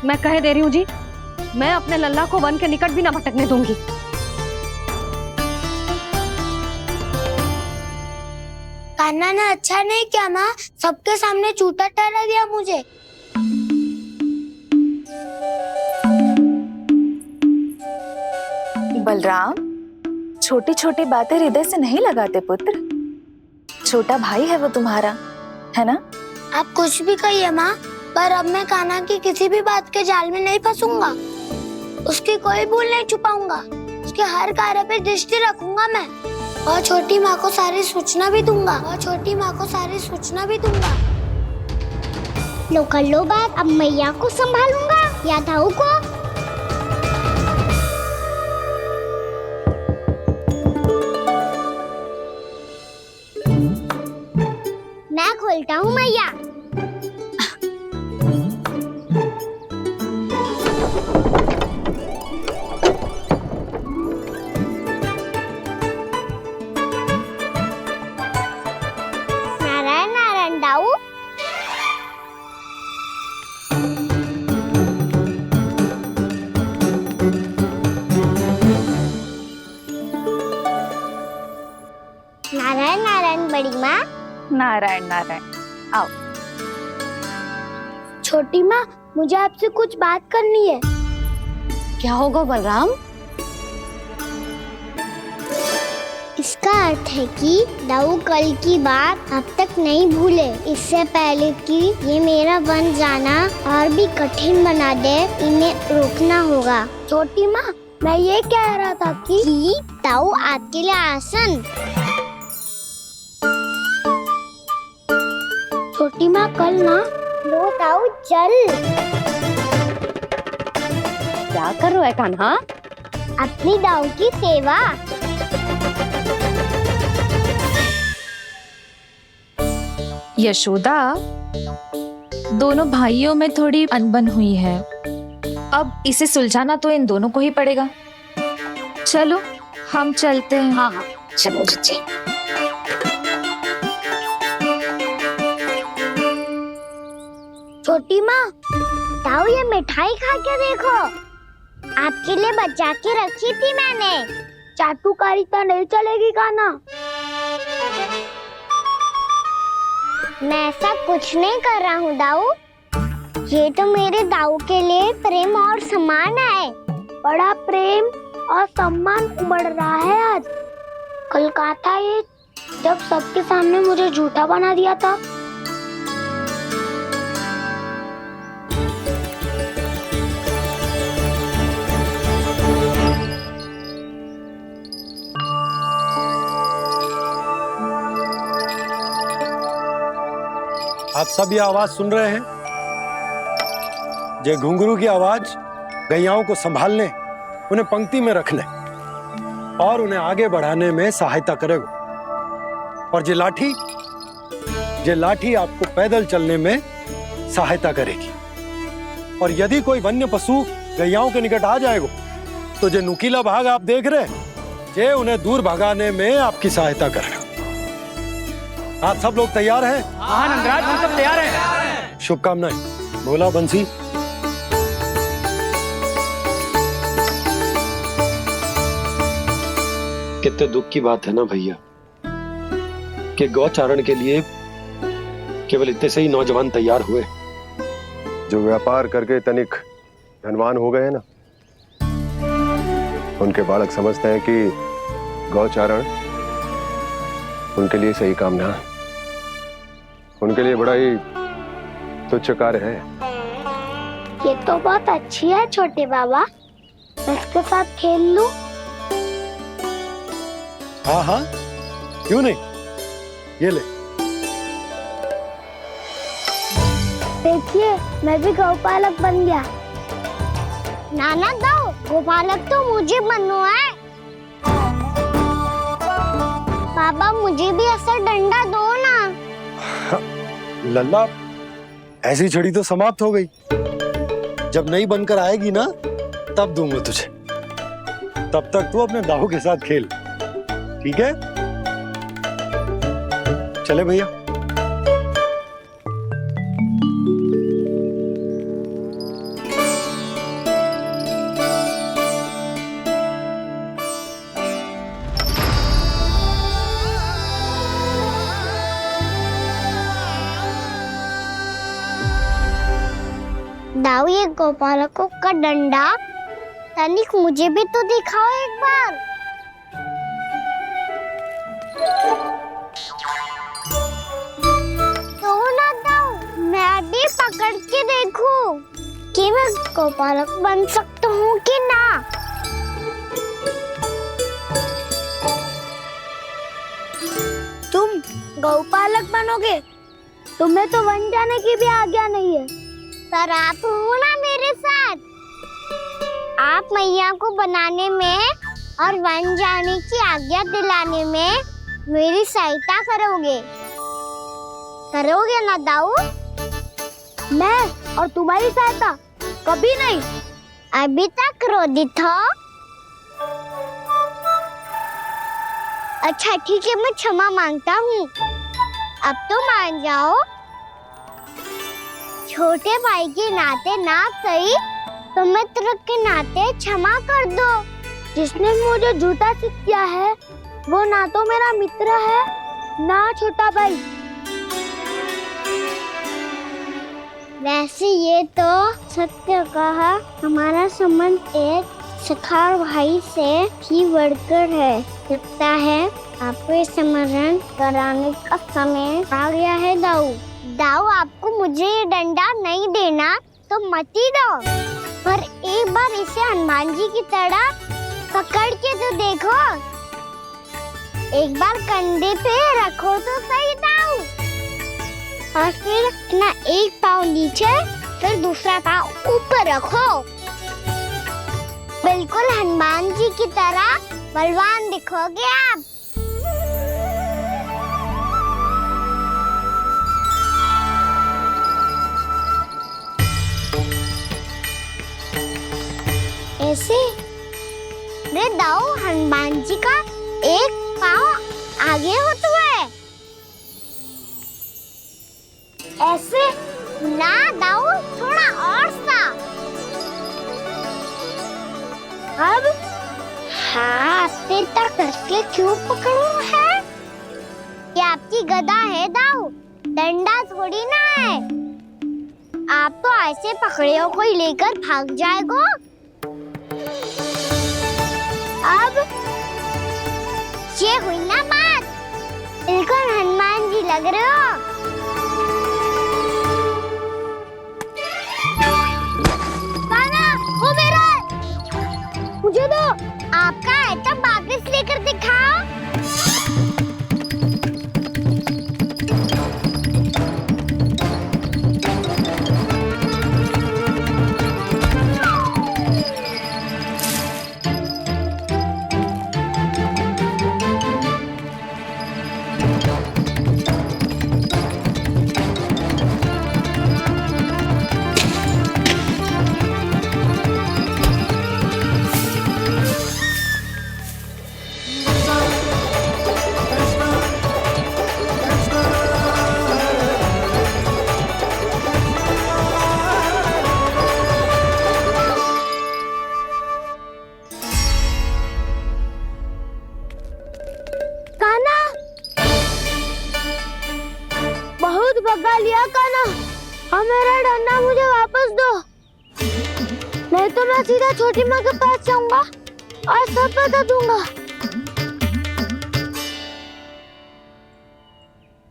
मैं कह दे रही हूँ जी, मैं अपने लल्ला को वन के निकट भी ना भटकने दूंगी।
कान्हा ने अच्छा नहीं किया माँ, सबके सामने झूठा ठहरा दिया मुझे।
बलराम, छोटी छोटी बातें हृदय से नहीं लगाते पुत्र। छोटा भाई है वो तुम्हारा, है ना?
आप कुछ भी कहिए माँ, पर अब मैं कान्हा की किसी भी बात के जाल में नहीं फंसूंगा। उसकी कोई भूल नहीं छुपाऊंगा। उसके हर कार्य पे दृष्टि रखूंगा मैं, और छोटी माँ को सारी सूचना भी दूंगा। लो कर लो बात, अब मैया को संभालूंगा या दाऊ को। मैं खोलता हूँ मैया। नारायण नारायण दाऊ। नारायण नारायण बड़ी माँ।
नारायण नारायण, आओ।
छोटी माँ, मुझे आपसे कुछ बात करनी है।
क्या होगा बलराम?
इसका अर्थ है कि दाऊ कल की बात अब तक नहीं भूले। इससे पहले कि ये मेरा वन जाना और भी कठिन बना दे, इन्हें रोकना होगा। छोटी माँ, मैं ये कह रहा था कि दाऊ आपके लिए आसन। छोटी माँ, कल ना लो दाऊ चल।
क्या कर रहा है कान्हा?
अपनी दाऊ की सेवा।
यशोदा, दोनों भाइयों में थोड़ी अनबन हुई है। अब इसे सुलझाना तो इन दोनों को ही पड़ेगा। चलो हम चलते हैं।
हाँ हाँ,
चलो जी।
छोटी माँ, दाऊ ये मिठाई खा के देखो। आपके लिए बचा के रखी थी मैंने। चाटुकारिता नहीं चलेगी कान्हा। मैं ऐसा कुछ नहीं कर रहा हूँ दाऊ। ये तो मेरे दाऊ के लिए प्रेम और सम्मान है। बड़ा प्रेम और सम्मान उमड़ रहा है आज। कल कहा था ये, जब सबके सामने मुझे झूठा बना दिया था।
आप सब ये आवाज सुन रहे हैं? ये घुंघरू की आवाज गैयाओं को संभालने, उन्हें पंक्ति में रखने और उन्हें आगे बढ़ाने में सहायता करेगा। और ये लाठी आपको पैदल चलने में सहायता करेगी। और यदि कोई वन्य पशु गैयाओं के निकट आ जाएगा तो जो नुकीला भाग आप देख रहे हैं, ये उन्हें दूर भगाने में आपकी सहायता करेगा। आप सब लोग तैयार हैं?
हाँ नंदराज, हम सब तैयार हैं।
शुभकामनाएं। बोला बंसी। कितने दुख की बात है ना भैया कि गौचारण के लिए केवल इतने से ही नौजवान तैयार हुए
जो व्यापार करके तनिक धनवान हो गए हैं ना, उनके बालक समझते हैं कि गौचारण उनके लिए सही काम ना है, उनके लिए बड़ा ही तुच्छ कार्य है।
ये तो बहुत अच्छी है छोटे बाबा, मैं इसके साथ खेल लूं?
हाँ हाँ, क्यों नहीं, ये ले।
देखिए मैं भी गौपालक बन गया। नाना दाऊ, गौपालक तो मुझे बनना है। बाबा मुझे भी ऐसा डंडा दो ना।
लल्ला, ऐसी छड़ी तो समाप्त हो गई, जब नई बनकर आएगी ना तब दूंगा तुझे। तब तक तू अपने दाऊ के साथ खेल, ठीक है? चले भैया।
दाऊ, ये गोपालकों का डंडा तनिक मुझे भी तो दिखाओ एक बार। तो ना दाऊ, मैं भी पकड़ के देखूं कि मैं गोपालक बन सकता हूँ कि ना। तुम गौपालक बनोगे? तुम्हें तो वन जाने की भी आज्ञा नहीं है। पर आप हो ना मेरे साथ, आप मैया को बनाने में और वन जाने की आज्ञा दिलाने में मेरी सहायता करोगे, करोगे ना दाऊ? मैं और तुम्हारी सहायता कभी नहीं। अभी तक क्रोधित हो? अच्छा ठीक है, मैं क्षमा मांगता हूँ, अब तो मान जाओ। छोटे भाई के नाते ना सही तो मित्र के नाते क्षमा कर दो। जिसने मुझे झूठा सिख किया है वो ना तो मेरा मित्र है ना छोटा भाई। वैसे ये तो सत्य कहा, हमारा संबंध एक सखार भाई से भी बढ़कर है। लगता है आपको स्मरण कराने का समय आ गया है दाऊ। दाऊ, आपको मुझे ये डंडा नहीं देना तो मत ही दो, पर एक बार इसे हनुमान जी की तरह पकड़ के तो देखो। एक बार कंधे पे रखो तो सही दाऊ, और फिर अपना एक पाँव नीचे फिर दूसरा पाँव ऊपर रखो। बिल्कुल हनुमान जी की तरह बलवान दिखोगे आप। ऐसे रे दाऊ, हनुमान जी का एक पाँव आगे होता है। ऐसे ना दाऊ, थोड़ा और सा। अब हाथ पे तक कसके क्यों पकड़ो है? ये आपकी गदा है दाऊ, डंडा थोड़ी ना है। आप तो ऐसे पकड़ियों को ही लेकर भाग जाएगो। अब ये हुई ना बात, बिल्कुल हनुमान जी लग रहे हो। कान्हा, वो मेरा, मुझे दो। आपका आइटम वापस लेकर दिखाओ। और मेरा डंडा मुझे वापस दो, नहीं तो मैं सीधा छोटी माँ के पास जाऊंगा और सब बता दूंगा।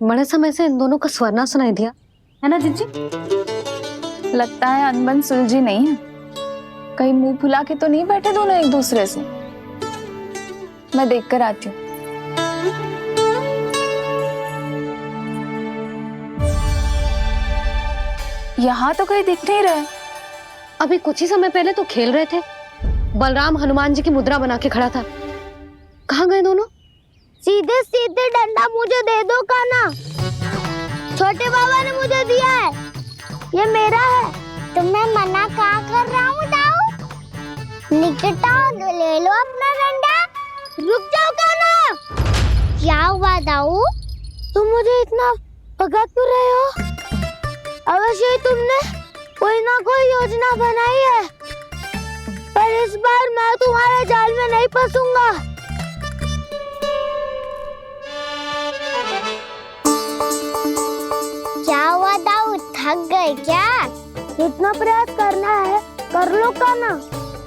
बड़े समय से इन दोनों का स्वर ना सुनाई दिया, है ना जीजी?
लगता है अनबन सुलझी नहीं है। कहीं मुंह फुला के तो नहीं बैठे दोनों एक दूसरे से। मैं देख कर आती हूँ। यहाँ तो कहीं दिख नहीं रहे।
अभी कुछ ही समय पहले तो खेल रहे थे। बलराम हनुमान जी की मुद्रा बना के खड़ा था। कहाँ गए दोनों?
सीधे सीधे डंडा मुझे दे दो कान्हा। छोटे बाबा ने मुझे दिया है, ये मेरा है। तो मैं मना कहाँ कर रहा हूँ दाऊ? निकट आओ, ले लो अपना डंडा। रुक जाओ कान्हा। क्या हुआ दाऊ? तुम मुझे इतना भगा क्यों रहे हो? अवश्य ही तुमने कोई ना कोई योजना बनाई है, पर इस बार मैं तुम्हारे जाल में नहीं फंसूंगा। क्या हुआ दाऊ, थक गए क्या? इतना प्रयास करना है कर लो कान्हा,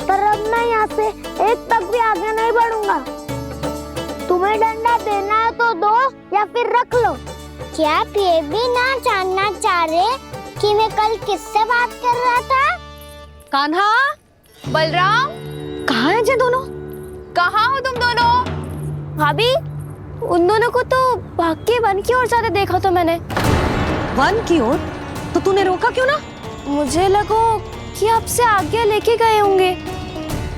पर अब मैं यहाँ से एक तक भी आगे नहीं बढ़ूंगा। तुम्हें डंडा देना है तो दो या फिर रख लो। क्या आप ये भी ना जानना चाह रहे कि मैं कल किससे बात कर रहा था?
कान्हा,
बलराम,
कहाँ हैं ये दोनों?
कहाँ हो तुम दोनों?
भाभी, उन दोनों को तो भाग के वन की ओर जाते देखा तो मैंने।
वन की ओर? तो तूने रोका क्यों ना?
मुझे लगा कि आपसे आगे लेके गए होंगे।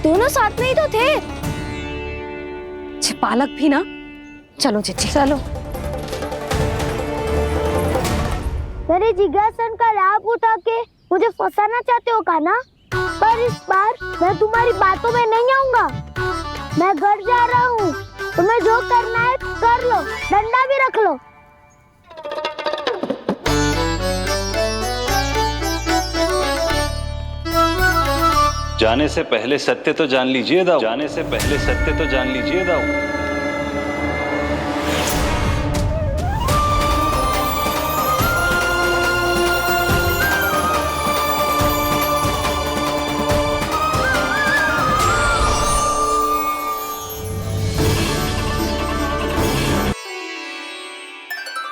दोनों साथ में ही तो थे।
छिपालक भी ना। चलो जीजी,
चलो।
मेरे जिज्ञासन का लाभ उठा के मुझे फंसाना चाहते हो कान्हा? पर इस बार मैं तुम्हारी बातों में नहीं आऊंगा। मैं घर जा रहा हूँ, तुम्हें जो करना है कर लो, डंडा भी रख लो।
जाने से पहले सत्य तो जान लीजिए दाऊ। जाने से पहले सत्य तो जान लीजिए दाऊ।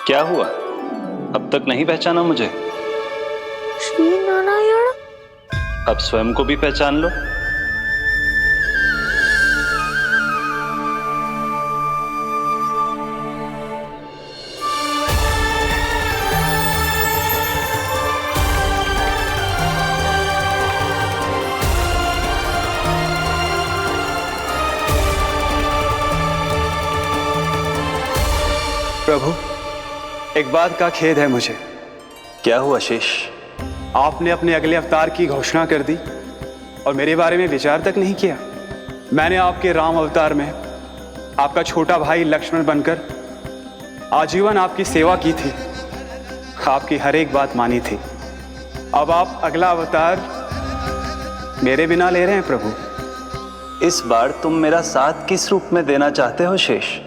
क्या हुआ? अब तक नहीं पहचाना मुझे?
श्री नारायण।
अब स्वयं को भी पहचान लो।
प्रभु, एक बात का खेद है मुझे।
क्या हुआ शेष?
आपने अपने अगले अवतार की घोषणा कर दी और मेरे बारे में विचार तक नहीं किया। मैंने आपके राम अवतार में आपका छोटा भाई लक्ष्मण बनकर आजीवन आपकी सेवा की थी, आपकी हर एक बात मानी थी। अब आप अगला अवतार मेरे बिना ले रहे हैं प्रभु।
इस बार तुम मेरा साथ किस रूप में देना चाहते हो शेष?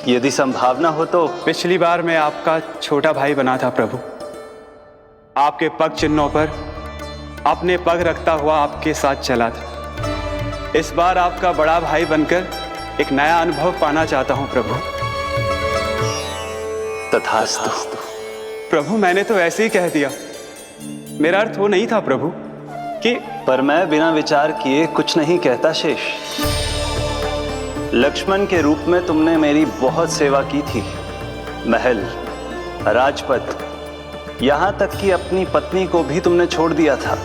यदि संभावना हो तो।
पिछली बार मैं आपका छोटा भाई बना था प्रभु। आपके पग चिन्हों पर अपने पग रखता हुआ आपके साथ चला था। इस बार आपका बड़ा भाई बनकर एक नया अनुभव पाना चाहता हूं प्रभु।
तथास्तु।
प्रभु, मैंने तो ऐसे ही कह दिया, मेरा अर्थ वो नहीं था प्रभु कि।
पर मैं बिना विचार किए कुछ नहीं कहता शेष। लक्ष्मण के रूप में तुमने मेरी बहुत सेवा की थी। महल, राजपथ, यहां तक कि अपनी पत्नी को भी तुमने छोड़ दिया था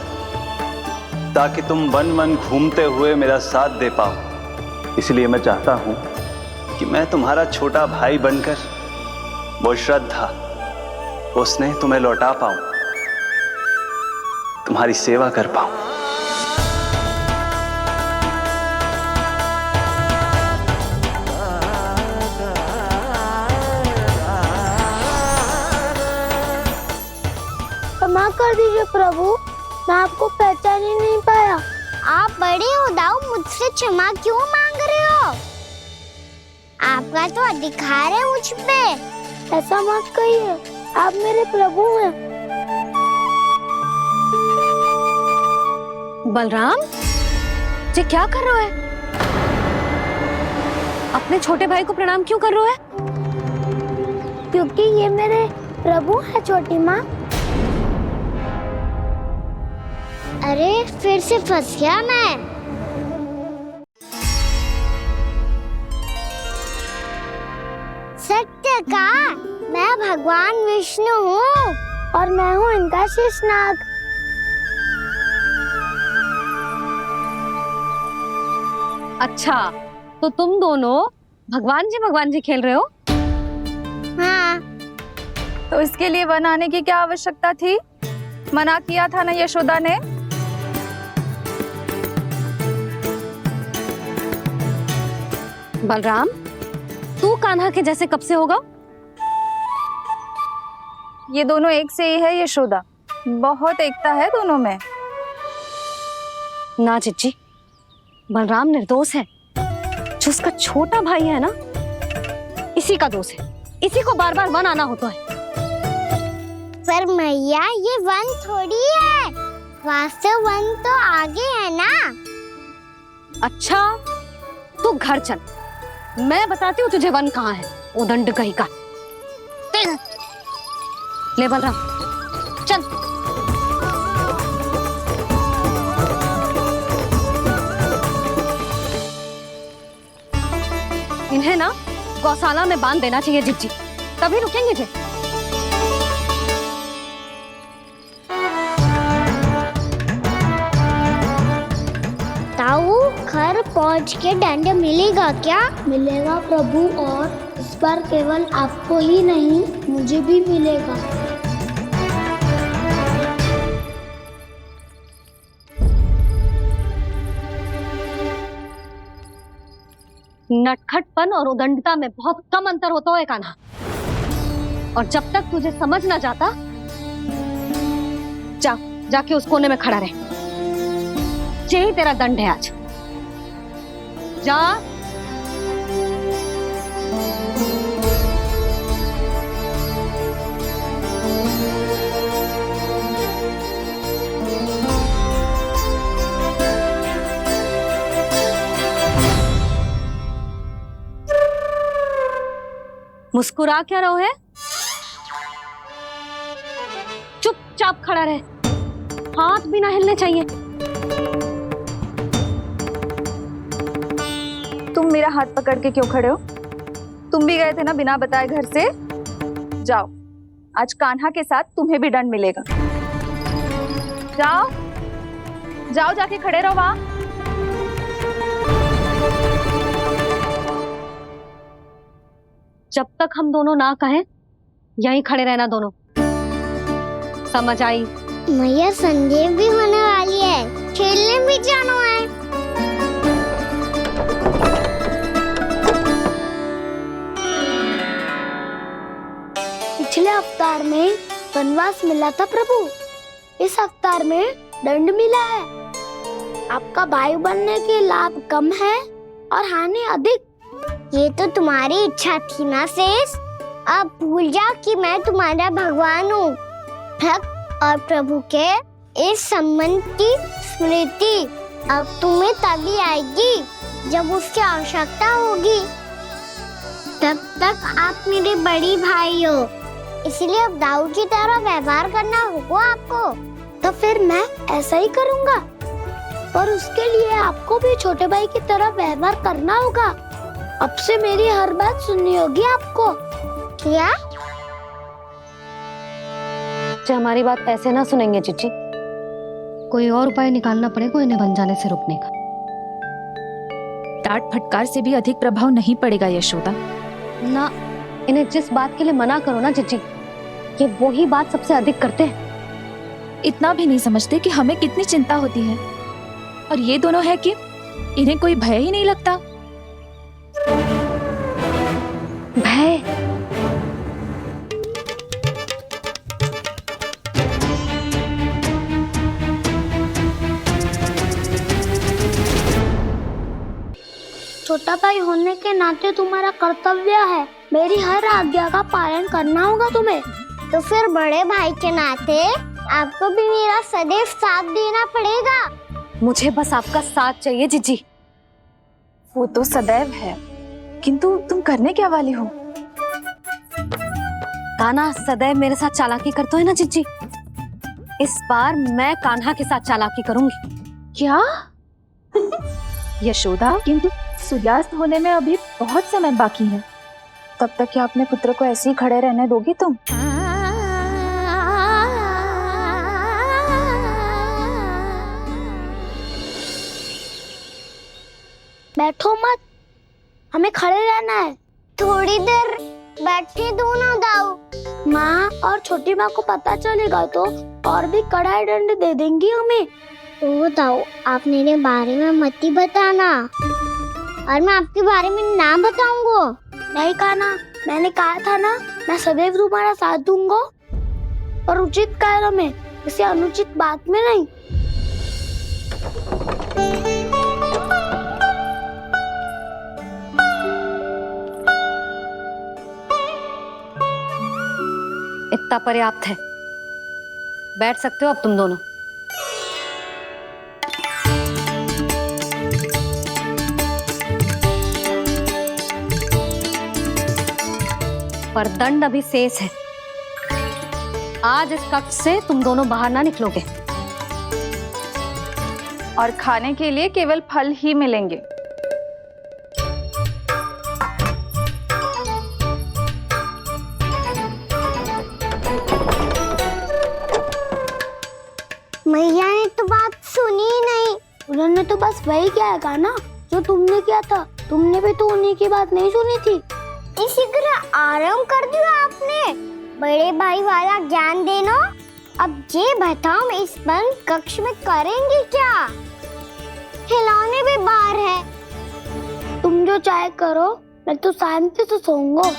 ताकि तुम वन वन घूमते हुए मेरा साथ दे पाओ। इसलिए मैं चाहता हूं कि मैं तुम्हारा छोटा भाई बनकर वो श्रद्धा, वो स्नेह तुम्हें लौटा पाऊं, तुम्हारी सेवा कर पाऊं।
क्षमा कर दीजिए प्रभु, मैं आपको पहचान ही नहीं पाया। आप बड़े हो दाऊ, मुझसे क्षमा क्यों मांग रहे हो? आपका तो अधिकार है मुझ पे। ऐसा मत कहिए, आप मेरे प्रभु हैं।
बलराम, ये क्या कर रहा है? अपने छोटे भाई को प्रणाम क्यों कर रहा है?
क्योंकि ये मेरे प्रभु है छोटी माँ। अरे फिर से फंस गया मैं। सत्य का मैं भगवान विष्णु हूँ और मैं हूँ इनका शेषनाग।
अच्छा, तो तुम दोनों भगवान जी खेल रहे हो?
हाँ।
तो इसके लिए वन आने की क्या आवश्यकता थी? मना किया था ना यशोदा ने।
बलराम, तू कान्हा के जैसे कब से होगा?
ये दोनों एक से ही है यशोदा, बहुत एकता है दोनों में।
ना चिच्ची, बलराम निर्दोष है। जो उसका छोटा भाई है ना, इसी का दोष है। इसी को बार बार वन आना होता है।
पर मैया, ये वन थोड़ी है, वास्तव वन तो आगे है ना।
अच्छा, तू घर चल, मैं बताती हूँ तुझे वन कहाँ है। उदंड कहीं का। ले बलराम, चल। इन्हें ना गौशाला में बांध देना चाहिए जिज्जी, तभी रुकेंगे जे।
ताऊ, घर पहुंच के दंड मिलेगा क्या? मिलेगा प्रभु, और इस बार केवल आपको ही नहीं, मुझे भी मिलेगा।
नटखटपन और उदंडता में बहुत कम अंतर होता है कान्हा, और जब तक तुझे समझ ना जाता, जाके उस कोने में खड़ा रहे। यही तेरा दंड है आज। जा। मुस्कुरा क्या रहो है? चुपचाप खड़ा रहे, हाथ भी ना हिलने चाहिए।
तुम मेरा हाथ पकड़ के क्यों खड़े हो? तुम भी गए थे ना बिना बताए घर से। जाओ, आज कान्हा के साथ तुम्हें भी दंड मिलेगा। जाओ जाओ, जाके खड़े रहो वहां।
जब तक हम दोनों ना कहें, यहीं खड़े रहना दोनों। समझ आई?
मैया, संध्या भी होने वाली है, खेलने भी जाना है। पिछले अवतार में वनवास मिला था प्रभु, इस अवतार में दंड मिला है। आपका भाई बनने के लाभ कम है और हानि अधिक। ये तो तुम्हारी इच्छा थी ना शेष। अब भूल जा कि मैं तुम्हारा भगवान हूँ। भक्त और प्रभु के इस संबंध की स्मृति अब तुम्हें तभी आएगी जब उसकी आवश्यकता होगी। तब तक आप मेरे बड़ी भाई हो, इसलिए अब दाऊ की तरह व्यवहार करना होगा आपको। तो फिर मैं ऐसा ही करूँगा, पर उसके लिए आपको भी छोटे भाई की तरह व्यवहार करना होगा। अब से मेरी हर बात सुननी होगी आपको। क्या?
हमारी बात ऐसे ना सुनेंगे चिच्ची, कोई और उपाय निकालना पड़ेगा इन्हें बन जाने से रुकने का।
डांट फटकार से भी अधिक प्रभाव नहीं पड़ेगा यशोदा।
ना, इन्हें जिस बात के लिए मना करो ना चिच्ची, ये वही बात सबसे अधिक करते हैं।
इतना भी नहीं समझते कि हमें कितनी चिंता होती है, और ये दोनों है कि इन्हें कोई भय ही नहीं लगता।
भय?
छोटा भाई होने के नाते तुम्हारा कर्तव्य है, मेरी हर आज्ञा का पालन करना होगा तुम्हें। तो फिर बड़े भाई के नाते आपको भी मेरा सदैव साथ देना पड़ेगा।
मुझे बस आपका साथ चाहिए जीजी।
वो तो सदैव है, किंतु तुम करने क्या वाली हो?
कान्हा सदैव मेरे साथ चालाकी करता है ना जीजी, इस बार मैं कान्हा के साथ चालाकी करूंगी।
क्या? यशोदा, किंतु सूर्यास्त होने में अभी बहुत समय बाकी है, तब तक क्या अपने पुत्र को ऐसे ही खड़े रहने दोगी तुम?
बैठो मत, हमें खड़े रहना है। थोड़ी देर बैठे दो ना दाऊ। माँ और छोटी माँ को पता चलेगा तो और भी कड़ा दंड दे देंगी हमें। ओ दाऊ, आप मेरे बारे में मत ही बताना, और मैं आपके बारे में ना बताऊंगा। नहीं कान्हा, मैंने कहा था ना, मैं सदैव तुम्हारा साथ दूंगा, और उचित कार्य में, इसे अनुचित बात में नहीं।
इतना पर्याप्त है, बैठ सकते हो अब तुम दोनों। पर दंड अभी शेष है। आज इस कक्ष से तुम दोनों बाहर ना निकलोगे,
और खाने के लिए केवल फल ही मिलेंगे।
मैया ने तो बात सुनी ही नहीं। उन्होंने तो बस वही किया ना जो तुमने किया था। तुमने भी तो उन्हीं की बात नहीं सुनी थी। इसी तरह आराम कर दिया आपने। बड़े भाई वाला ज्ञान देना। अब ये बताओ, इस बंद कक्ष में करेंगे क्या? खिलौने भी बाहर है। तुम जो चाहे करो, मैं तो शांति से सोऊंगा।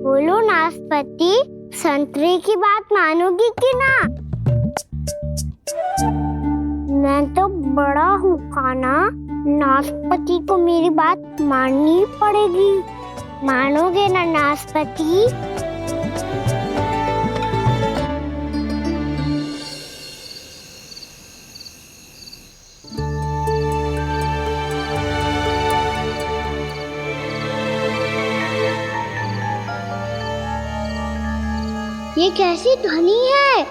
बोलो नाशपाती, संतरे की बात मानोगी कि ना? मैं तो बड़ा हूँ कान्हा, नाशपाती को मेरी बात माननी पड़ेगी। मानोगे ना नाशपाती? ये कैसी ध्वनि है?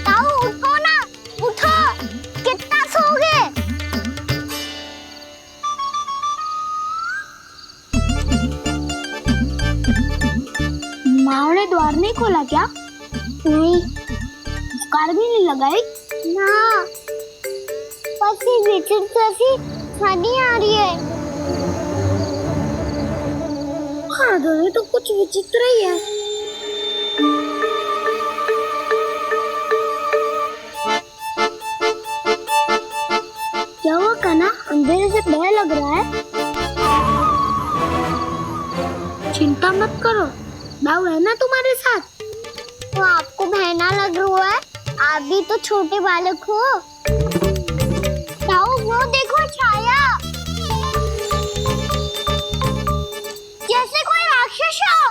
ताऊ उठो ना, उठो। कितना सोओगे? माँ ने द्वार नहीं खोला क्या? नहीं। कार भी नहीं लगाई? ना। ध्वनि आ रही है। हाँ, ध्वनि तो कुछ विचित्र ही है। क्या हुआ कान्हा, अंधेरे से भय लग रहा है? चिंता मत करो, दाऊ है ना तुम्हारे साथ। तो आपको भय ना लग रहा है? आप भी तो छोटे बालक हो। वो देखो छाया, जैसे कोई राक्षस हो।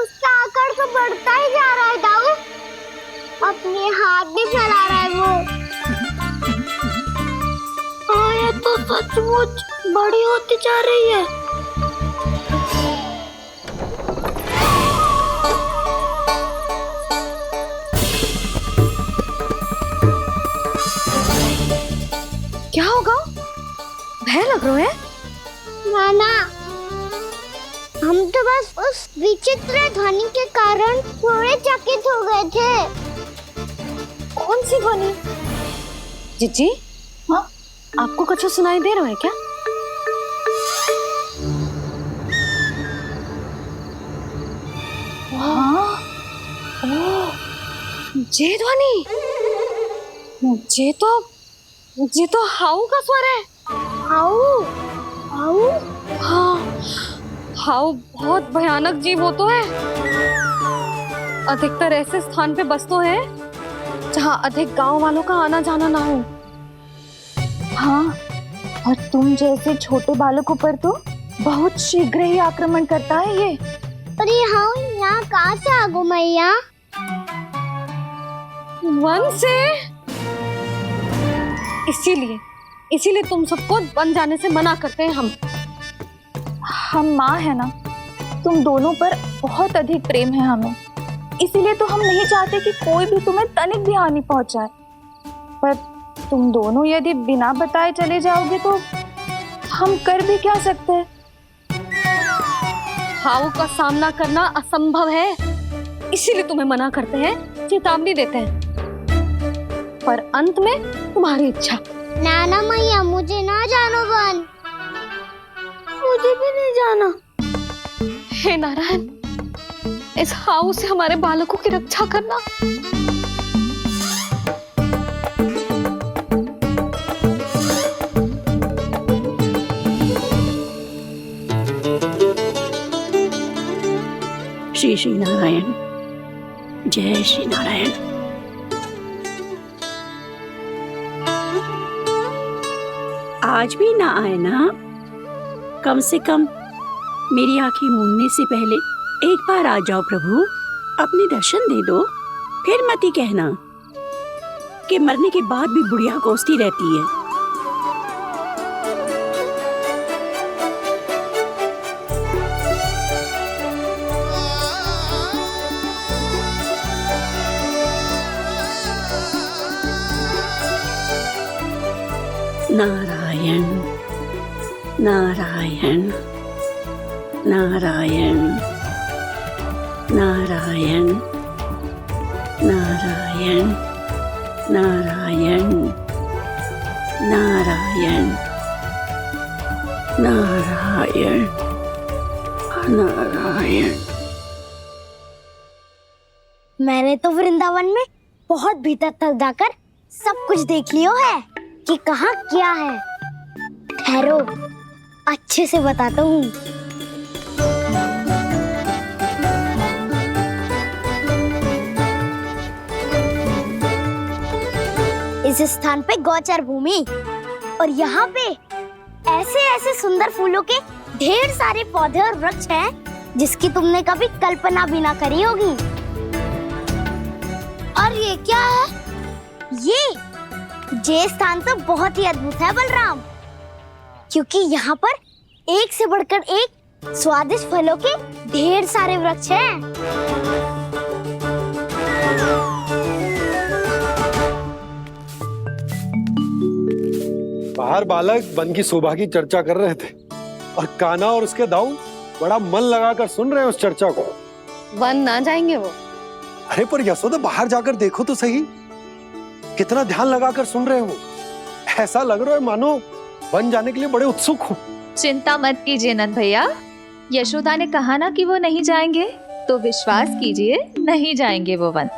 उसका आकार तो बढ़ता ही जा रहा है दाऊ। अपने हाथ भी फैला रहा है वो। हाँ, ये तो सचमुच बड़ी होती जा रही है।
क्या होगा? भय लग रहा है?
नाना, हम तो बस उस विचित्र ध्वनि के कारण थोड़े चकित हो गए थे।
कौन सी ध्वनि? जीजी, हाँ, आपको कुछ सुनाई दे रहा है क्या? ये ध्वनि, ये तो हाउ का स्वर है।
हाउ हाउ
हाँ, हाउ बहुत भयानक जीव हो तो है। अधिकतर ऐसे स्थान पे बसते हैं जहाँ अधिक गांव वालों का आना जाना ना हो।
हाँ, और तुम जैसे छोटे बालकों पर तो बहुत शीघ्र ही आक्रमण करता है ये।
पर ये हाउ यहाँ कहाँ से आ गो मैया?
वन से। इसीलिए तुम सबको वन जाने से मना करते हैं
हम माँ है ना, तुम दोनों पर बहुत अधिक प्रेम है हमें, इसीलिए तो हम नहीं चाहते कि कोई भी तुम्हें तनिक भी हानि पहुंचाए। पर तुम दोनों यदि बिना बताए चले जाओगे तो हम कर भी क्या सकते हैं?
हाउ का सामना करना असंभव है, इसीलिए तुम्हें मना करते हैं, चेतावनी देते हैं। पर अंत में तुम्हारी इच्छा।
नाना मैया मुझे ना जानो वन, मुझे भी नहीं जाना।
हे नारायण, इस हाउ से हमारे बालकों की रक्षा करना।
श्री श्री नारायण, जय श्री नारायण। आज भी ना आए ना? कम से कम मेरी आंखें मूंदने से पहले एक बार आ जाओ प्रभु, अपने दर्शन दे दो। फिर मत ही कहना कि मरने के बाद भी बुढ़िया कोसती रहती है। नारायण नारायण नारायण नारायण नारायण नारायण नारायण नारायण नारायण।
मैंने तो वृंदावन में बहुत भीतर तक जाकर सब कुछ देख लियो है कि कहाँ क्या है। ठहरो, अच्छे से बताता हूँ। इस स्थान पे गोचर भूमि और यहाँ पे ऐसे ऐसे सुंदर फूलों के ढेर सारे पौधे और वृक्ष हैं जिसकी तुमने कभी कल्पना भी ना करी होगी। और ये क्या है? ये स्थान तो बहुत ही अद्भुत है बलराम, क्योंकि यहाँ पर एक से बढ़कर एक स्वादिष्ट फलों के ढेर सारे वृक्ष हैं।
बाहर बालक वन की शोभा की चर्चा कर रहे थे और कान्हा और उसके दाऊ बड़ा मन लगाकर सुन रहे हैं उस चर्चा को।
वन ना जाएंगे वो।
अरे पर यशोदा, बाहर जाकर देखो तो सही, कितना ध्यान लगाकर सुन रहे हो। ऐसा लग रहा है मानो वन जाने के लिए बड़े उत्सुक हो।
चिंता मत कीजिए नंद भैया, यशोदा ने कहा ना कि वो नहीं जाएंगे, तो विश्वास कीजिए नहीं जाएंगे वो वन।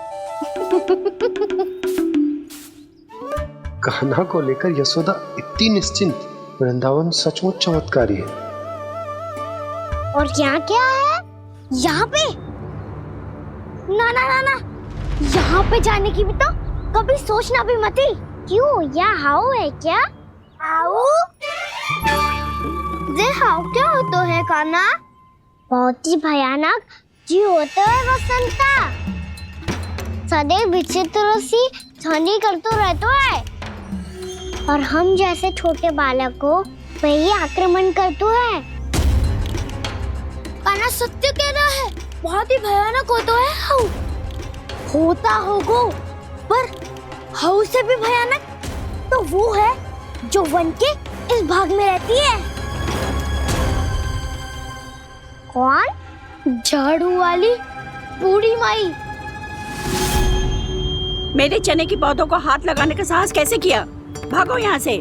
कान्हा को लेकर यशोदा इतनी निश्चिंत, वृंदावन सचमुच चमत्कारी है।
और यहाँ क्या है? यहाँ पे ना ना ना ना, यहाँ पे जाने की भी तो कभी सोचना भी मत ही। क्यों, यह हाउ है क्या? हाउ? ये हाउ क्या होता है कान्हा? बहुत ही भयानक जी होता है वसंता, सदैव विचित्र सी ध्वनि करते रहता है और हम जैसे छोटे बालक को वही आक्रमण करते है। कान्हा सत्य कह रहा है, बहुत ही भयानक होता है हाउ। होता होगा, पर हाउ से भी भयानक तो वो है जो वन के इस भाग में रहती है। कौन? झाड़ू वाली बूढ़ी माई।
मेरे चने की पौधों को हाथ लगाने का साहस कैसे किया? भागो यहाँ से,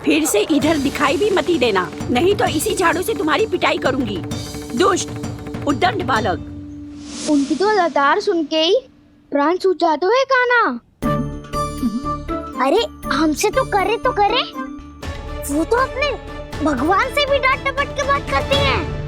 फिर से इधर दिखाई भी मत ही देना, नहीं तो इसी झाड़ू से तुम्हारी पिटाई करूंगी। दुष्ट, उद्दंड बालक।
उनकी तो लतार सुन के ही प्राण सूझ जाते हुए काना। अरे हमसे तो करे वो तो अपने भगवान से भी डांट डपट के बात करती हैं।